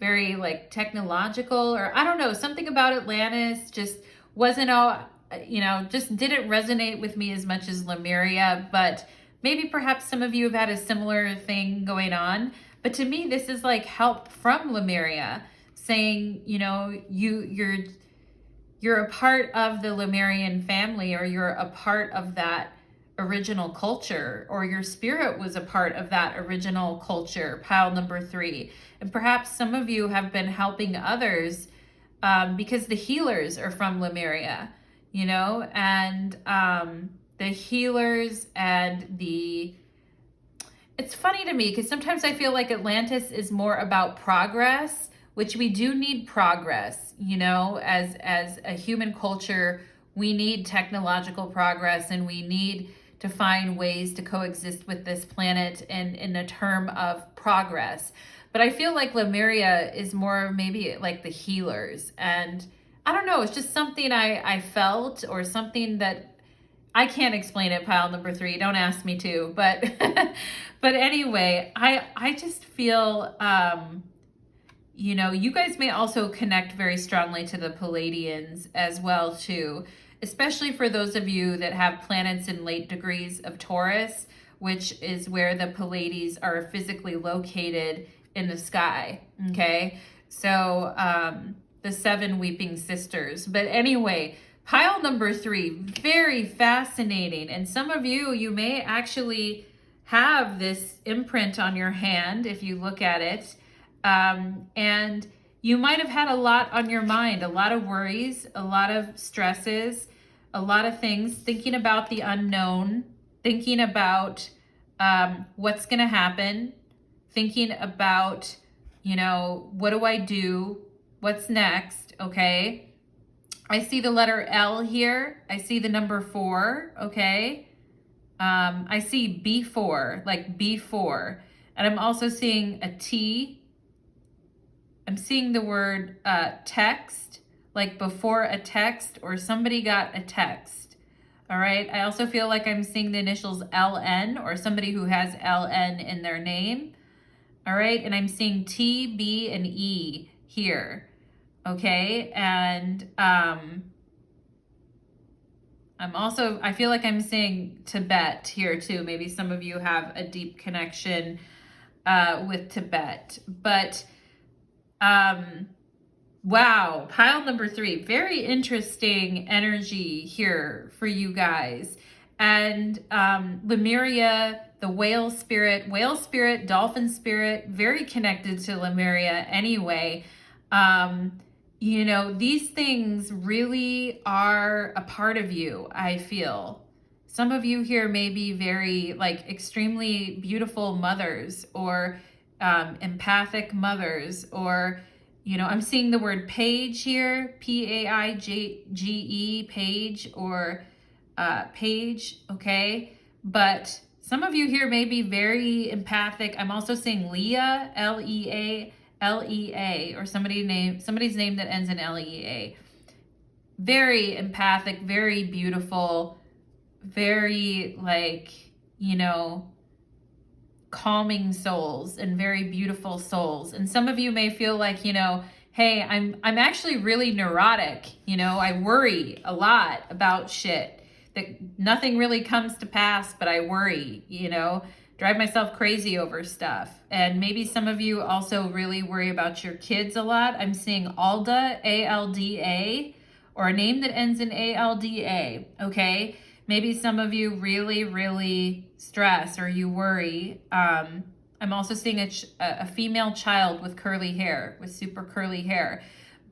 A: very like technological, or I don't know. Something about Atlantis just wasn't all, you know, just didn't resonate with me as much as Lemuria. But maybe perhaps some of you have had a similar thing going on. But to me, this is like help from Lemuria, saying, you know, you're a part of the Lemurian family, or you're a part of that original culture, or your spirit was a part of that original culture, pile number 3. And perhaps some of you have been helping others because the healers are from Lemuria, you know, and the healers and it's funny to me because sometimes I feel like Atlantis is more about progress, which we do need progress, you know, as a human culture, we need technological progress and we need to find ways to coexist with this planet in a term of progress. But I feel like Lemuria is more maybe like the healers. And I don't know, it's just something I felt, or something that I can't explain it, pile number 3. Don't ask me to. But but anyway, I just feel you know, you guys may also connect very strongly to the Palladians as well too, especially for those of you that have planets in late degrees of Taurus, which is where the Pallades are physically located in the sky. Okay, so the 7 weeping sisters. But anyway, pile number 3, very fascinating. And some of you may actually have this imprint on your hand if you look at it. And you might have had a lot on your mind, a lot of worries, a lot of stresses, a lot of things, thinking about the unknown, thinking about what's going to happen, thinking about, you know, what do I do? What's next? Okay. I see the letter L here. I see the number 4. Okay. I see B4, like B4. And I'm also seeing a T. I'm seeing the word text, like before a text, or somebody got a text. All right. I also feel like I'm seeing the initials LN, or somebody who has LN in their name. All right. And I'm seeing T, B, and E here. Okay. And I feel like I'm seeing Tibet here too. Maybe some of you have a deep connection with Tibet. But wow, pile number 3, very interesting energy here for you guys. And Lemuria, the whale spirit, dolphin spirit, very connected to Lemuria anyway. You know, these things really are a part of you, I feel. Some of you here may be very, like, extremely beautiful mothers, or empathic mothers, or, you know, I'm seeing the word page here, Paige, page, or page, okay? But some of you here may be very empathic. I'm also seeing Leah, Lea, or somebody's name that ends in Lea. Very empathic, very beautiful, very, like, you know, calming souls and very beautiful souls. And some of you may feel like, you know, hey, I'm actually really neurotic. You know, I worry a lot about shit, that nothing really comes to pass, but I worry, you know, drive myself crazy over stuff. And maybe some of you also really worry about your kids a lot. I'm seeing Alda, A-L-D-A, or a name that ends in A-L-D-A, okay? Maybe some of you really, really stress, or you worry. I'm also seeing a female child with curly hair, with super curly hair.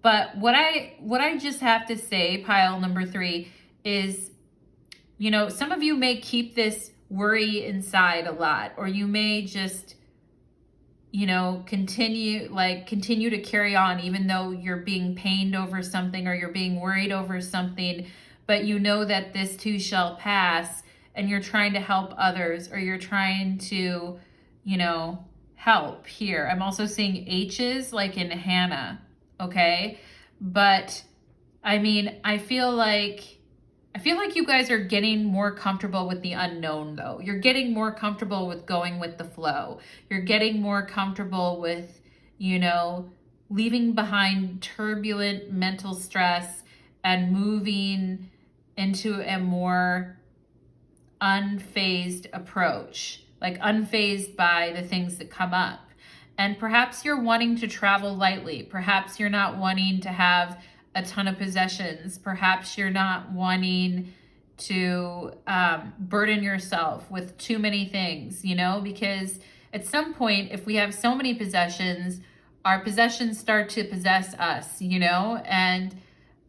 A: But what I just have to say, pile number 3, is, you know, some of you may keep this worry inside a lot, or you may just, you know, continue to carry on even though you're being pained over something, or you're being worried over something, but you know that this too shall pass, and you're trying to help others, or you're trying to, you know, help here. I'm also seeing H's like in Hannah, okay? But I mean, I feel like you guys are getting more comfortable with the unknown, though. You're getting more comfortable with going with the flow. You're getting more comfortable with, you know, leaving behind turbulent mental stress and moving into a more unfazed approach, like unfazed by the things that come up. And perhaps you're wanting to travel lightly. Perhaps you're not wanting to have a ton of possessions. Perhaps you're not wanting to burden yourself with too many things, you know, because at some point, if we have so many possessions, our possessions start to possess us, you know, and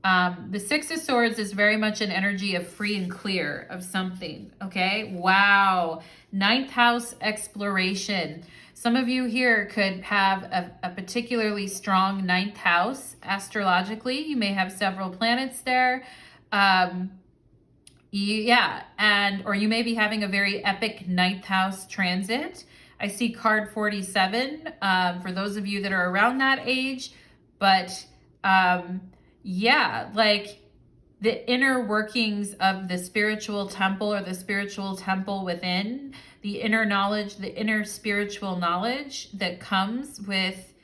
A: The Six of Swords is very much an energy of free and clear of something, okay? Wow. Ninth house exploration. Some of you here could have a particularly strong ninth house astrologically. You may have several planets there. Or you may be having a very epic ninth house transit. I see card 47 for those of you that are around that age. But like the inner workings of the spiritual temple or the spiritual temple within, the inner knowledge, the inner spiritual knowledge that comes with,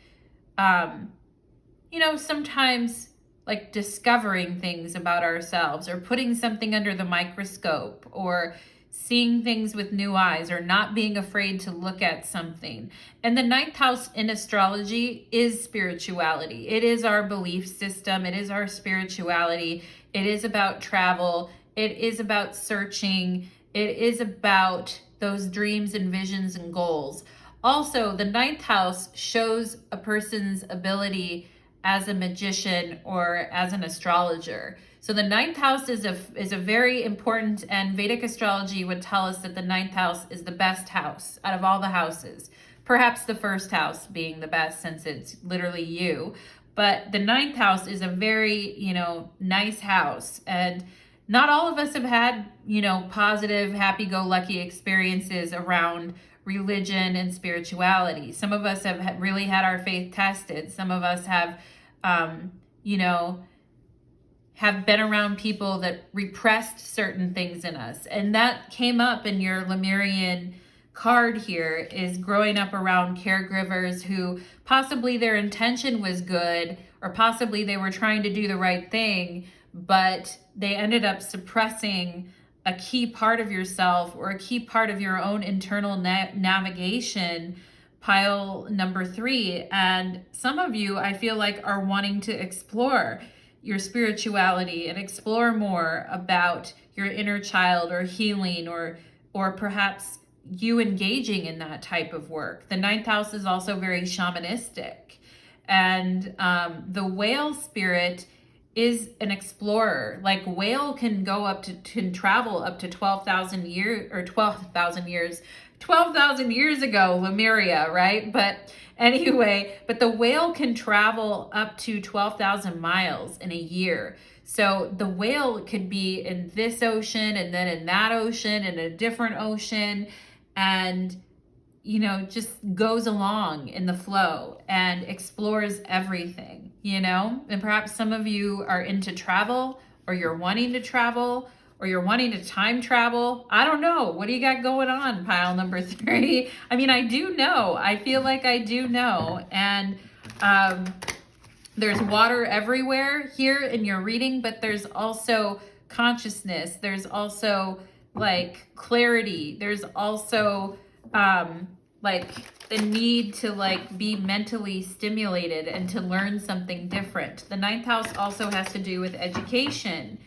A: sometimes like discovering things about ourselves or putting something under the microscope or seeing things with new eyes or not being afraid to look at something. And the ninth house in astrology is spirituality. It is our belief system. It is our spirituality. It is about travel. It is about searching. It is about those dreams and visions and goals. Also, the ninth house shows a person's ability as a magician or as an astrologer. So the ninth house is a very important, and Vedic astrology would tell us that the ninth house is the best house out of all the houses. Perhaps the first house being the best since it's literally you. But the ninth house is a very, nice house. And not all of us have had, positive, happy-go-lucky experiences around religion and spirituality. Some of us have really had our faith tested. Some of us have, have been around people that repressed certain things in us. And that came up in your Lemurian card here, is growing up around caregivers who possibly their intention was good, or possibly they were trying to do the right thing, but they ended up suppressing a key part of yourself or a key part of your own internal navigation, pile number 3. And some of you, I feel like, are wanting to explore your spirituality and explore more about your inner child or healing, or perhaps you engaging in that type of work. The ninth house is also very shamanistic. And the whale spirit is an explorer. Like whale can travel up to 12,000 years ago, Lemuria, right? But anyway, the whale can travel up to 12,000 miles in a year. So the whale could be in this ocean and then in that ocean and a different ocean, and just goes along in the flow and explores everything, and perhaps some of you are into travel, or you're wanting to travel, or you're wanting to time travel. I don't know. What do you got going on, pile number 3? I mean, I do know. I feel like I do know. And there's water everywhere here in your reading, but there's also consciousness. There's also like clarity. There's also like the need to like be mentally stimulated and to learn something different. The ninth house also has to do with education,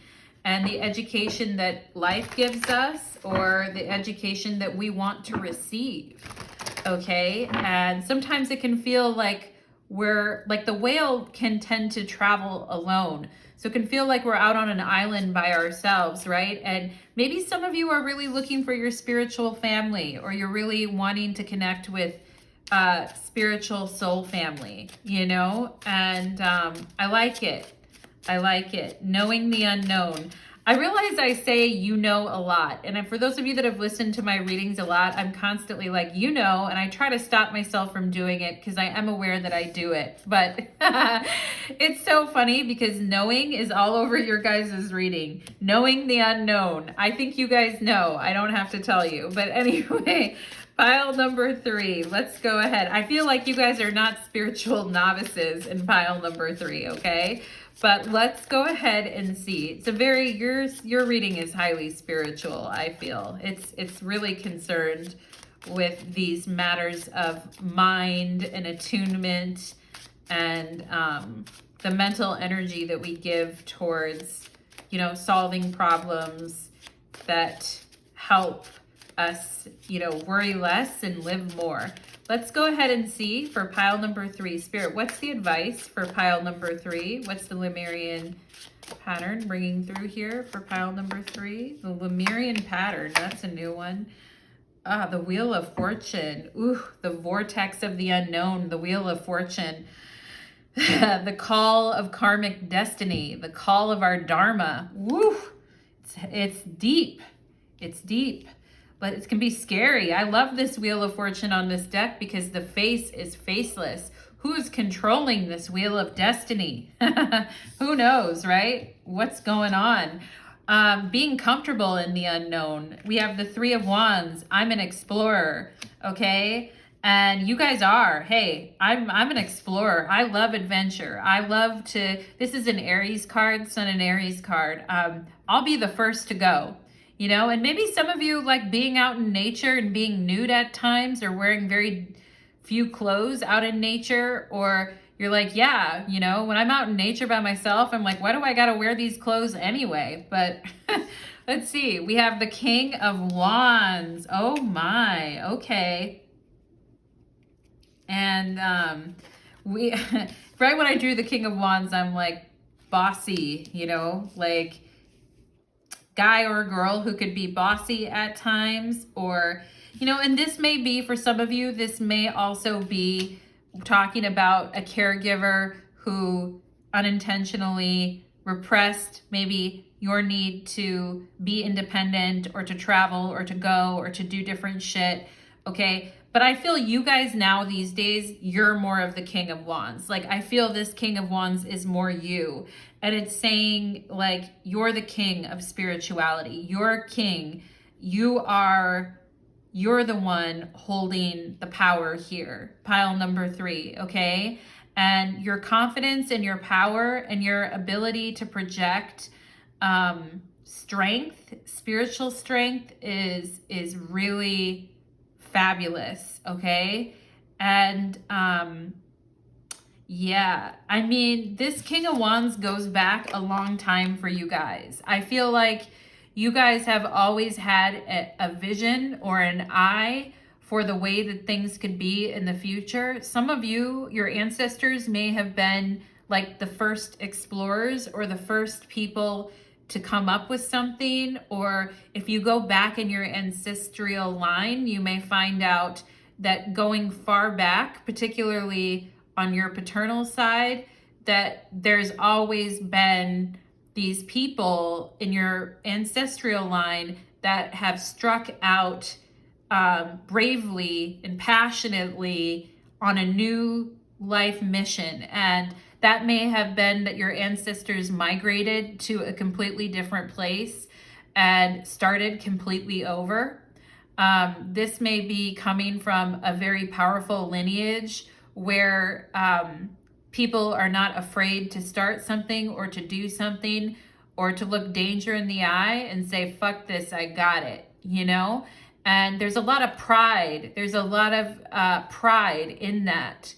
A: and the education that life gives us, or the education that we want to receive. Okay. And sometimes it can feel like we're like, the whale can tend to travel alone. So it can feel like we're out on an island by ourselves, right? And maybe some of you are really looking for your spiritual family, or you're really wanting to connect with spiritual soul family, and I like it. I like it. Knowing the unknown. I realize I say a lot. And for those of you that have listened to my readings a lot, I'm constantly like, and I try to stop myself from doing it because I am aware that I do it. But it's so funny because knowing is all over your guys' reading. Knowing the unknown. I think you guys know. I don't have to tell you. But anyway, pile number 3. Let's go ahead. I feel like you guys are not spiritual novices in pile number 3, okay? But let's go ahead and see. It's your reading is highly spiritual, I feel. It's really concerned with these matters of mind and attunement, and the mental energy that we give towards, solving problems that help us, worry less and live more. let's go ahead and see for pile number 3. Spirit, what's the advice for pile number 3? What's the Lemurian pattern bringing through here for pile number 3? The Lemurian pattern, that's a new one. The Wheel of Fortune. Ooh, the vortex of the unknown, the Wheel of Fortune. The call of karmic destiny, the call of our dharma. Woo! It's deep. It's deep, but it can be scary. I love this Wheel of Fortune on this deck because the face is faceless. Who's controlling this Wheel of Destiny? Who knows, right? What's going on? Being comfortable in the unknown. We have the 3 of Wands. I'm an explorer, okay? And you guys are. Hey, I'm an explorer. I love adventure. I love to, this is an Aries card, Sun and Aries card. I'll be the first to go, you know? And maybe some of you like being out in nature and being nude at times, or wearing very few clothes out in nature, or you're like, yeah, you know, when I'm out in nature by myself, I'm like, why do I gotta wear these clothes anyway? But let's see, we have the King of Wands. Oh my, okay. And we, right when I drew the King of Wands, I'm like bossy, you know, like guy or girl who could be bossy at times, or, you know, and this may be for some of you, this may also be talking about a caregiver who unintentionally repressed maybe your need to be independent or to travel or to go or to do different shit, okay? But I feel you guys now these days, you're more of the King of Wands. Like, I feel this King of Wands is more you. And it's saying, like, you're the king of spirituality. You're king. You're the one holding the power here. Pile number 3, okay? And your confidence and your power and your ability to project strength, spiritual strength is really fabulous, okay? And yeah, I mean, this King of Wands goes back a long time for you guys. I feel like you guys have always had a vision or an eye for the way that things could be in the future. Some of you, your ancestors may have been like the first explorers or the first people to come up with something. Or if you go back in your ancestral line, you may find out that going far back, particularly on your paternal side, that there's always been these people in your ancestral line that have struck out bravely and passionately on a new life mission. And that may have been that your ancestors migrated to a completely different place and started completely over. This may be coming from a very powerful lineage where people are not afraid to start something or to do something or to look danger in the eye and say, fuck this, I got it, you know? And there's a lot of pride. There's a lot of pride in that,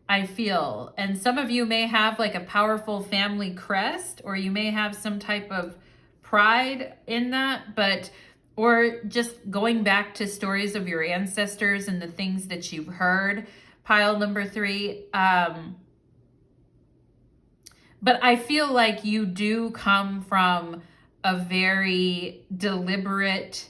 A: I feel. And some of you may have like a powerful family crest, or you may have some type of pride in that, but, or just going back to stories of your ancestors and the things that you've heard. Pile number 3, but I feel like you do come from a very deliberate,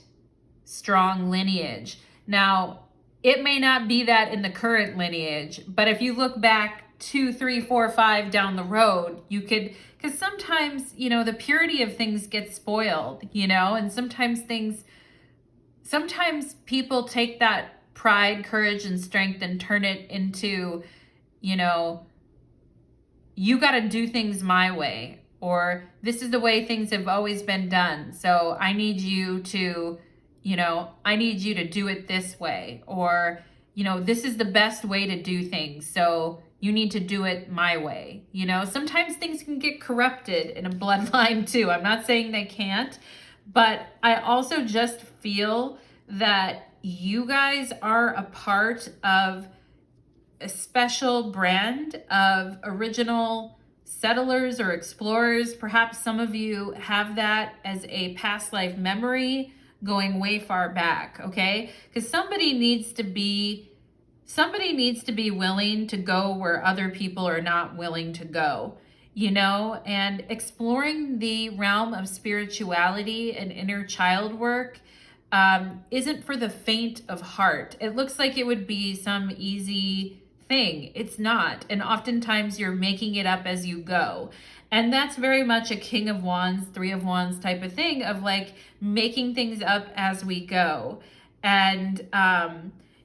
A: strong lineage. Now, it may not be that in the current lineage, but if you look back 2, 3, 4, 5 down the road, you could, because sometimes, you know, the purity of things gets spoiled, you know, and sometimes people take that pride, courage, and strength and turn it into, you know, you got to do things my way, or this is the way things have always been done. So I need you to, you know, I need you to do it this way, or, you know, this is the best way to do things. So you need to do it my way. You know, sometimes things can get corrupted in a bloodline too. I'm not saying they can't, but I also just feel that you guys are a part of a special brand of original settlers or explorers. Perhaps some of you have that as a past life memory going way far back, okay? Because somebody needs to be somebody needs to be willing to go where other people are not willing to go, you know, and exploring the realm of spirituality and inner child work isn't for the faint of heart. It looks like it would be some easy thing. It's not. And oftentimes you're making it up as you go. And that's very much a King of Wands, Three of Wands type of thing, of like making things up as we go. And,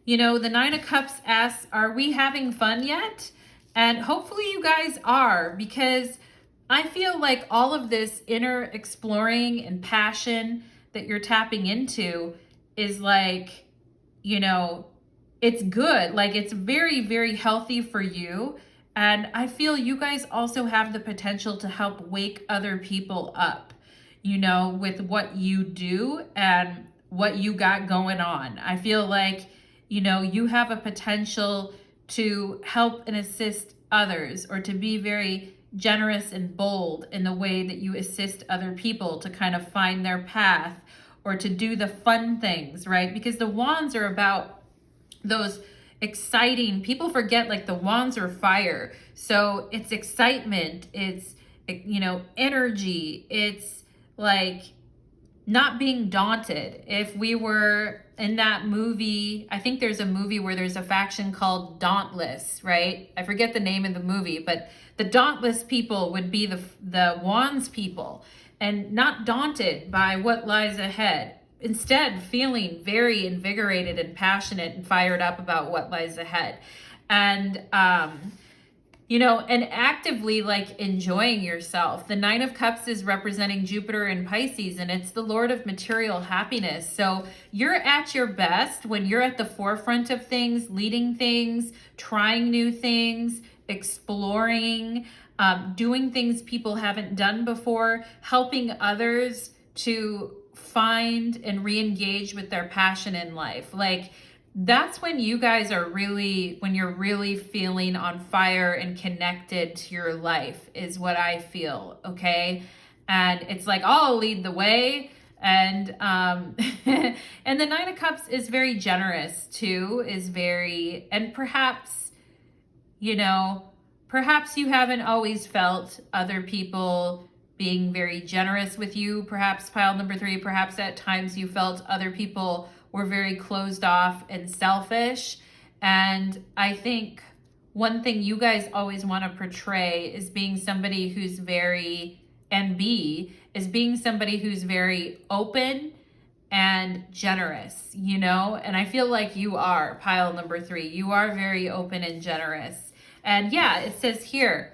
A: you know, the Nine of Cups asks, are we having fun yet? And hopefully you guys are, because I feel like all of this inner exploring and passion that you're tapping into is like, you know, it's good. Like, it's very, very healthy for you. And I feel you guys also have the potential to help wake other people up, you know, with what you do and what you got going on. I feel like, you know, you have a potential to help and assist others, or to be very generous and bold in the way that you assist other people to kind of find their path, or to do the fun things, right? Because the wands are about those exciting, people forget like the wands are fire. So it's excitement, it's, you know, energy, it's like not being daunted. If we were in that movie, I think there's a movie where there's a faction called Dauntless, right? I forget the name of the movie, but the Dauntless people would be the Wands people, and not daunted by what lies ahead. Instead, feeling very invigorated and passionate and fired up about what lies ahead. And, you know, and actively like enjoying yourself. The Nine of Cups is representing Jupiter in Pisces, and it's the Lord of material happiness. So you're at your best when you're at the forefront of things, leading things, trying new things, exploring, doing things people haven't done before, helping others to find and re-engage with their passion in life. Like, that's when you guys are really, when you're really feeling on fire and connected to your life, is what I feel, okay? And it's like, I'll lead the way. And and the Nine of Cups is very generous too, is very, and perhaps, you know, perhaps you haven't always felt other people being very generous with you. Perhaps pile number 3, perhaps at times you felt other people were very closed off and selfish. And I think one thing you guys always want to portray is being somebody who's very, and is being somebody who's very open and generous, you know? And I feel like you are, pile number 3. You are very open and generous. And yeah, it says here,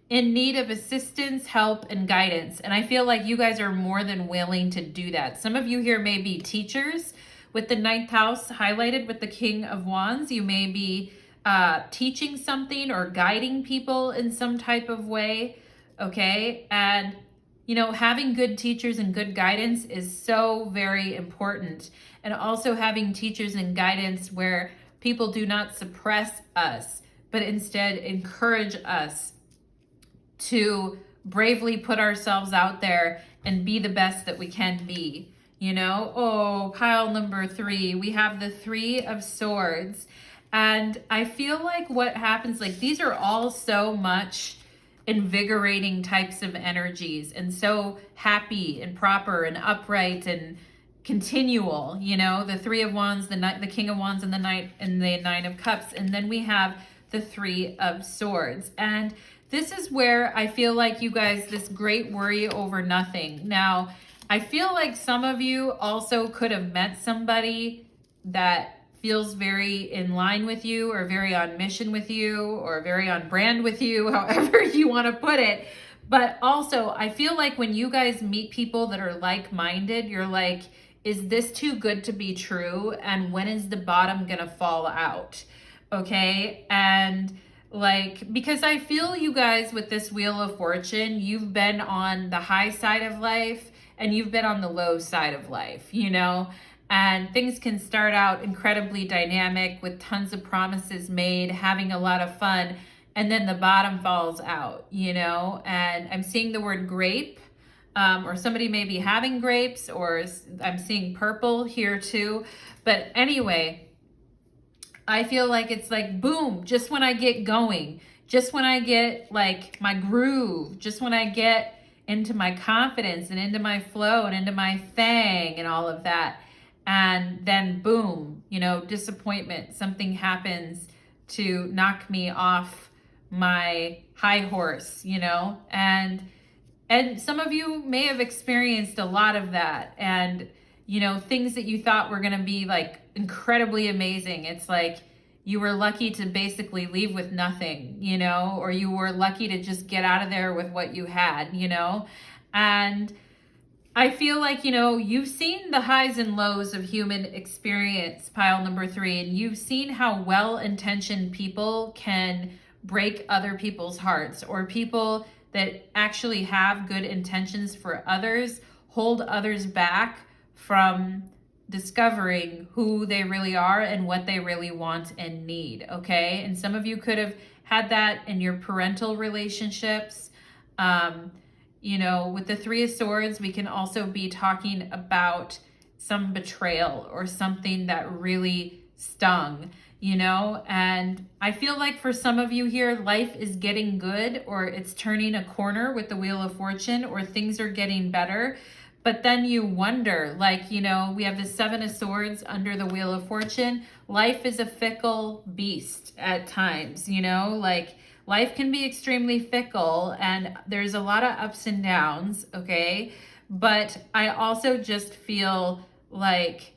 A: in need of assistance, help, and guidance. And I feel like you guys are more than willing to do that. Some of you here may be teachers, with the 9th house highlighted with the King of Wands. You may be teaching something or guiding people in some type of way, okay? And, you know, having good teachers and good guidance is so very important. And also having teachers and guidance where people do not suppress us, but instead encourage us to bravely put ourselves out there and be the best that we can be. You know, oh, pile number 3, we have the 3 of Swords. And I feel like what happens, like, these are all so much invigorating types of energies, and so happy and proper and upright and continual, you know, the 3 of Wands, the King of Wands, and the Nine of Cups. And then we have the 3 of Swords. And this is where I feel like you guys, this great worry over nothing. Now, I feel like some of you also could have met somebody that feels very in line with you, or very on mission with you, or very on brand with you, however you want to put it. But also, I feel like when you guys meet people that are like-minded, you're like, is this too good to be true? And when is the bottom gonna fall out? Okay? And like, because I feel you guys with this Wheel of Fortune, you've been on the high side of life, and you've been on the low side of life, you know? And things can start out incredibly dynamic with tons of promises made, having a lot of fun, and then the bottom falls out, you know? And I'm seeing the word grape, or somebody may be having grapes, or I'm seeing purple here too. But anyway, I feel like it's like, boom, just when I get going, just when I get like my groove, just when I get into my confidence and into my flow and into my thang and all of that. And then boom, you know, disappointment, something happens to knock me off my high horse, you know, and some of you may have experienced a lot of that. And, you know, things that you thought were going to be like incredibly amazing. It's like you were lucky to basically leave with nothing, you know, or you were lucky to just get out of there with what you had, you know. And I feel like, you know, you've seen the highs and lows of human experience, pile number 3, and you've seen how well-intentioned people can break other people's hearts, or people that actually have good intentions for others hold others back from discovering who they really are and what they really want and need, okay? And some of you could have had that in your parental relationships. You know, with the 3 of Swords, we can also be talking about some betrayal or something that really stung, you know. And I feel like for some of you here, life is getting good, or it's turning a corner with the Wheel of Fortune, or things are getting better. But then you wonder, like, you know, we have the 7 of Swords under the Wheel of Fortune. Life is a fickle beast at times, you know, like life can be extremely fickle and there's a lot of ups and downs, okay? But I also just feel like,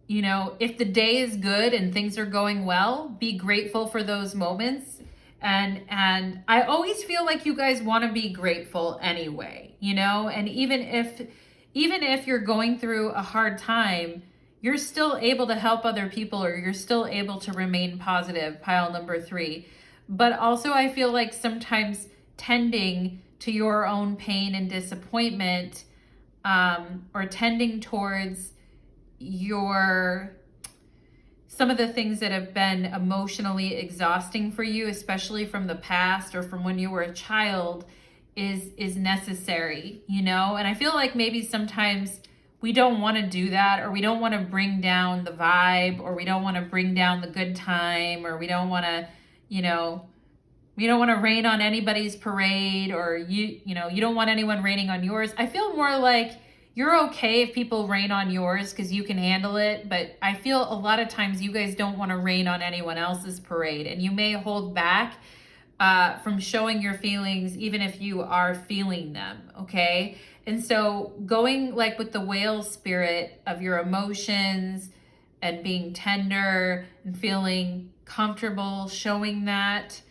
A: you know, if the day is good and things are going well, be grateful for those moments. And I always feel like you guys want to be grateful anyway, you know? And even if you're going through a hard time, you're still able to help other people, or you're still able to remain positive, pile number 3. But also I feel like sometimes tending to your own pain and disappointment, or tending towards some of the things that have been emotionally exhausting for you, especially from the past or from when you were a child, is necessary, you know? And I feel like maybe sometimes we don't want to do that, or we don't want to bring down the vibe, or we don't want to bring down the good time, or we don't want to, you know, we don't want to rain on anybody's parade, or you know, you don't want anyone raining on yours. I feel more like you're okay if people rain on yours because you can handle it, but I feel a lot of times you guys don't want to rain on anyone else's parade, and you may hold back from showing your feelings even if you are feeling them, okay? And so going like with the whale spirit of your emotions and being tender and feeling comfortable showing that,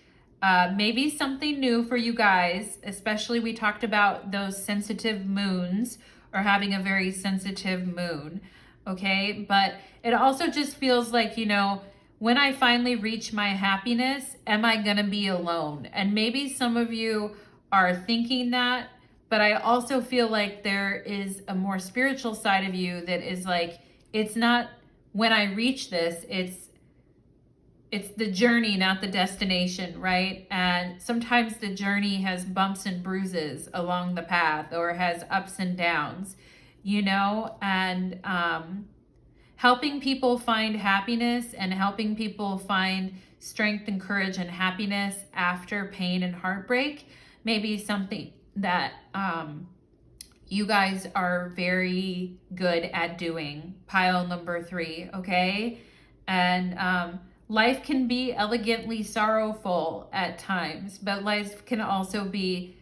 A: maybe something new for you guys, especially we talked about those sensitive moons, or having a very sensitive moon, okay? But it also just feels like, you know, when I finally reach my happiness, am I gonna be alone? And maybe some of you are thinking that, but I also feel like there is a more spiritual side of you that is like, it's not when I reach this, it's the journey, not the destination, right? And sometimes the journey has bumps and bruises along the path, or has ups and downs, you know? And helping people find happiness and helping people find strength and courage and happiness after pain and heartbreak may be something that you guys are very good at doing, pile number 3, okay? And life can be elegantly sorrowful at times, but life can also be,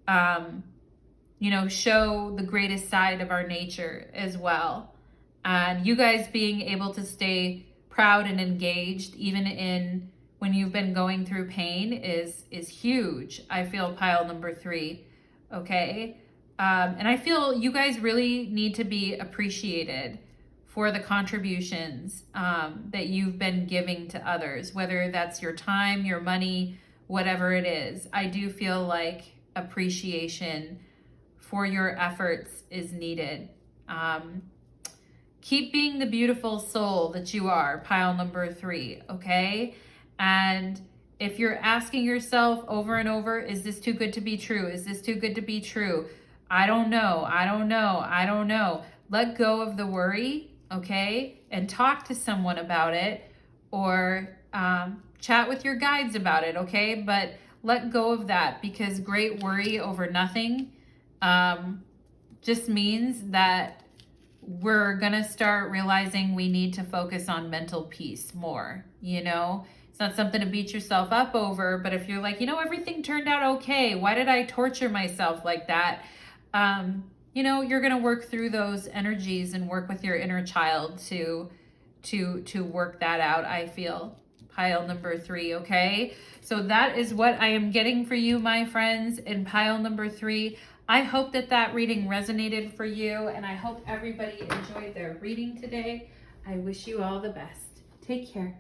A: you know, show the greatest side of our nature as well. And you guys being able to stay proud and engaged even in when you've been going through pain is huge. I feel pile number 3, okay? And I feel you guys really need to be appreciated for the contributions that you've been giving to others, whether that's your time, your money, whatever it is. I do feel like appreciation for your efforts is needed. Keep being the beautiful soul that you are, pile number 3, okay? And if you're asking yourself over and over, is this too good to be true? Is this too good to be true? I don't know. Let go of the worry, okay? and talk to someone about it, or chat with your guides about it, okay? But let go of that, because great worry over nothing just means that we're gonna start realizing we need to focus on mental peace more, you know? It's not something to beat yourself up over, but if you're like, you know, everything turned out okay, why did I torture myself like that? You know, you're gonna work through those energies and work with your inner child to work that out, I feel. Pile number 3, okay? So that is what I am getting for you, my friends, in pile number 3. I hope that that reading resonated for you, and I hope everybody enjoyed their reading today. I wish you all the best. Take care.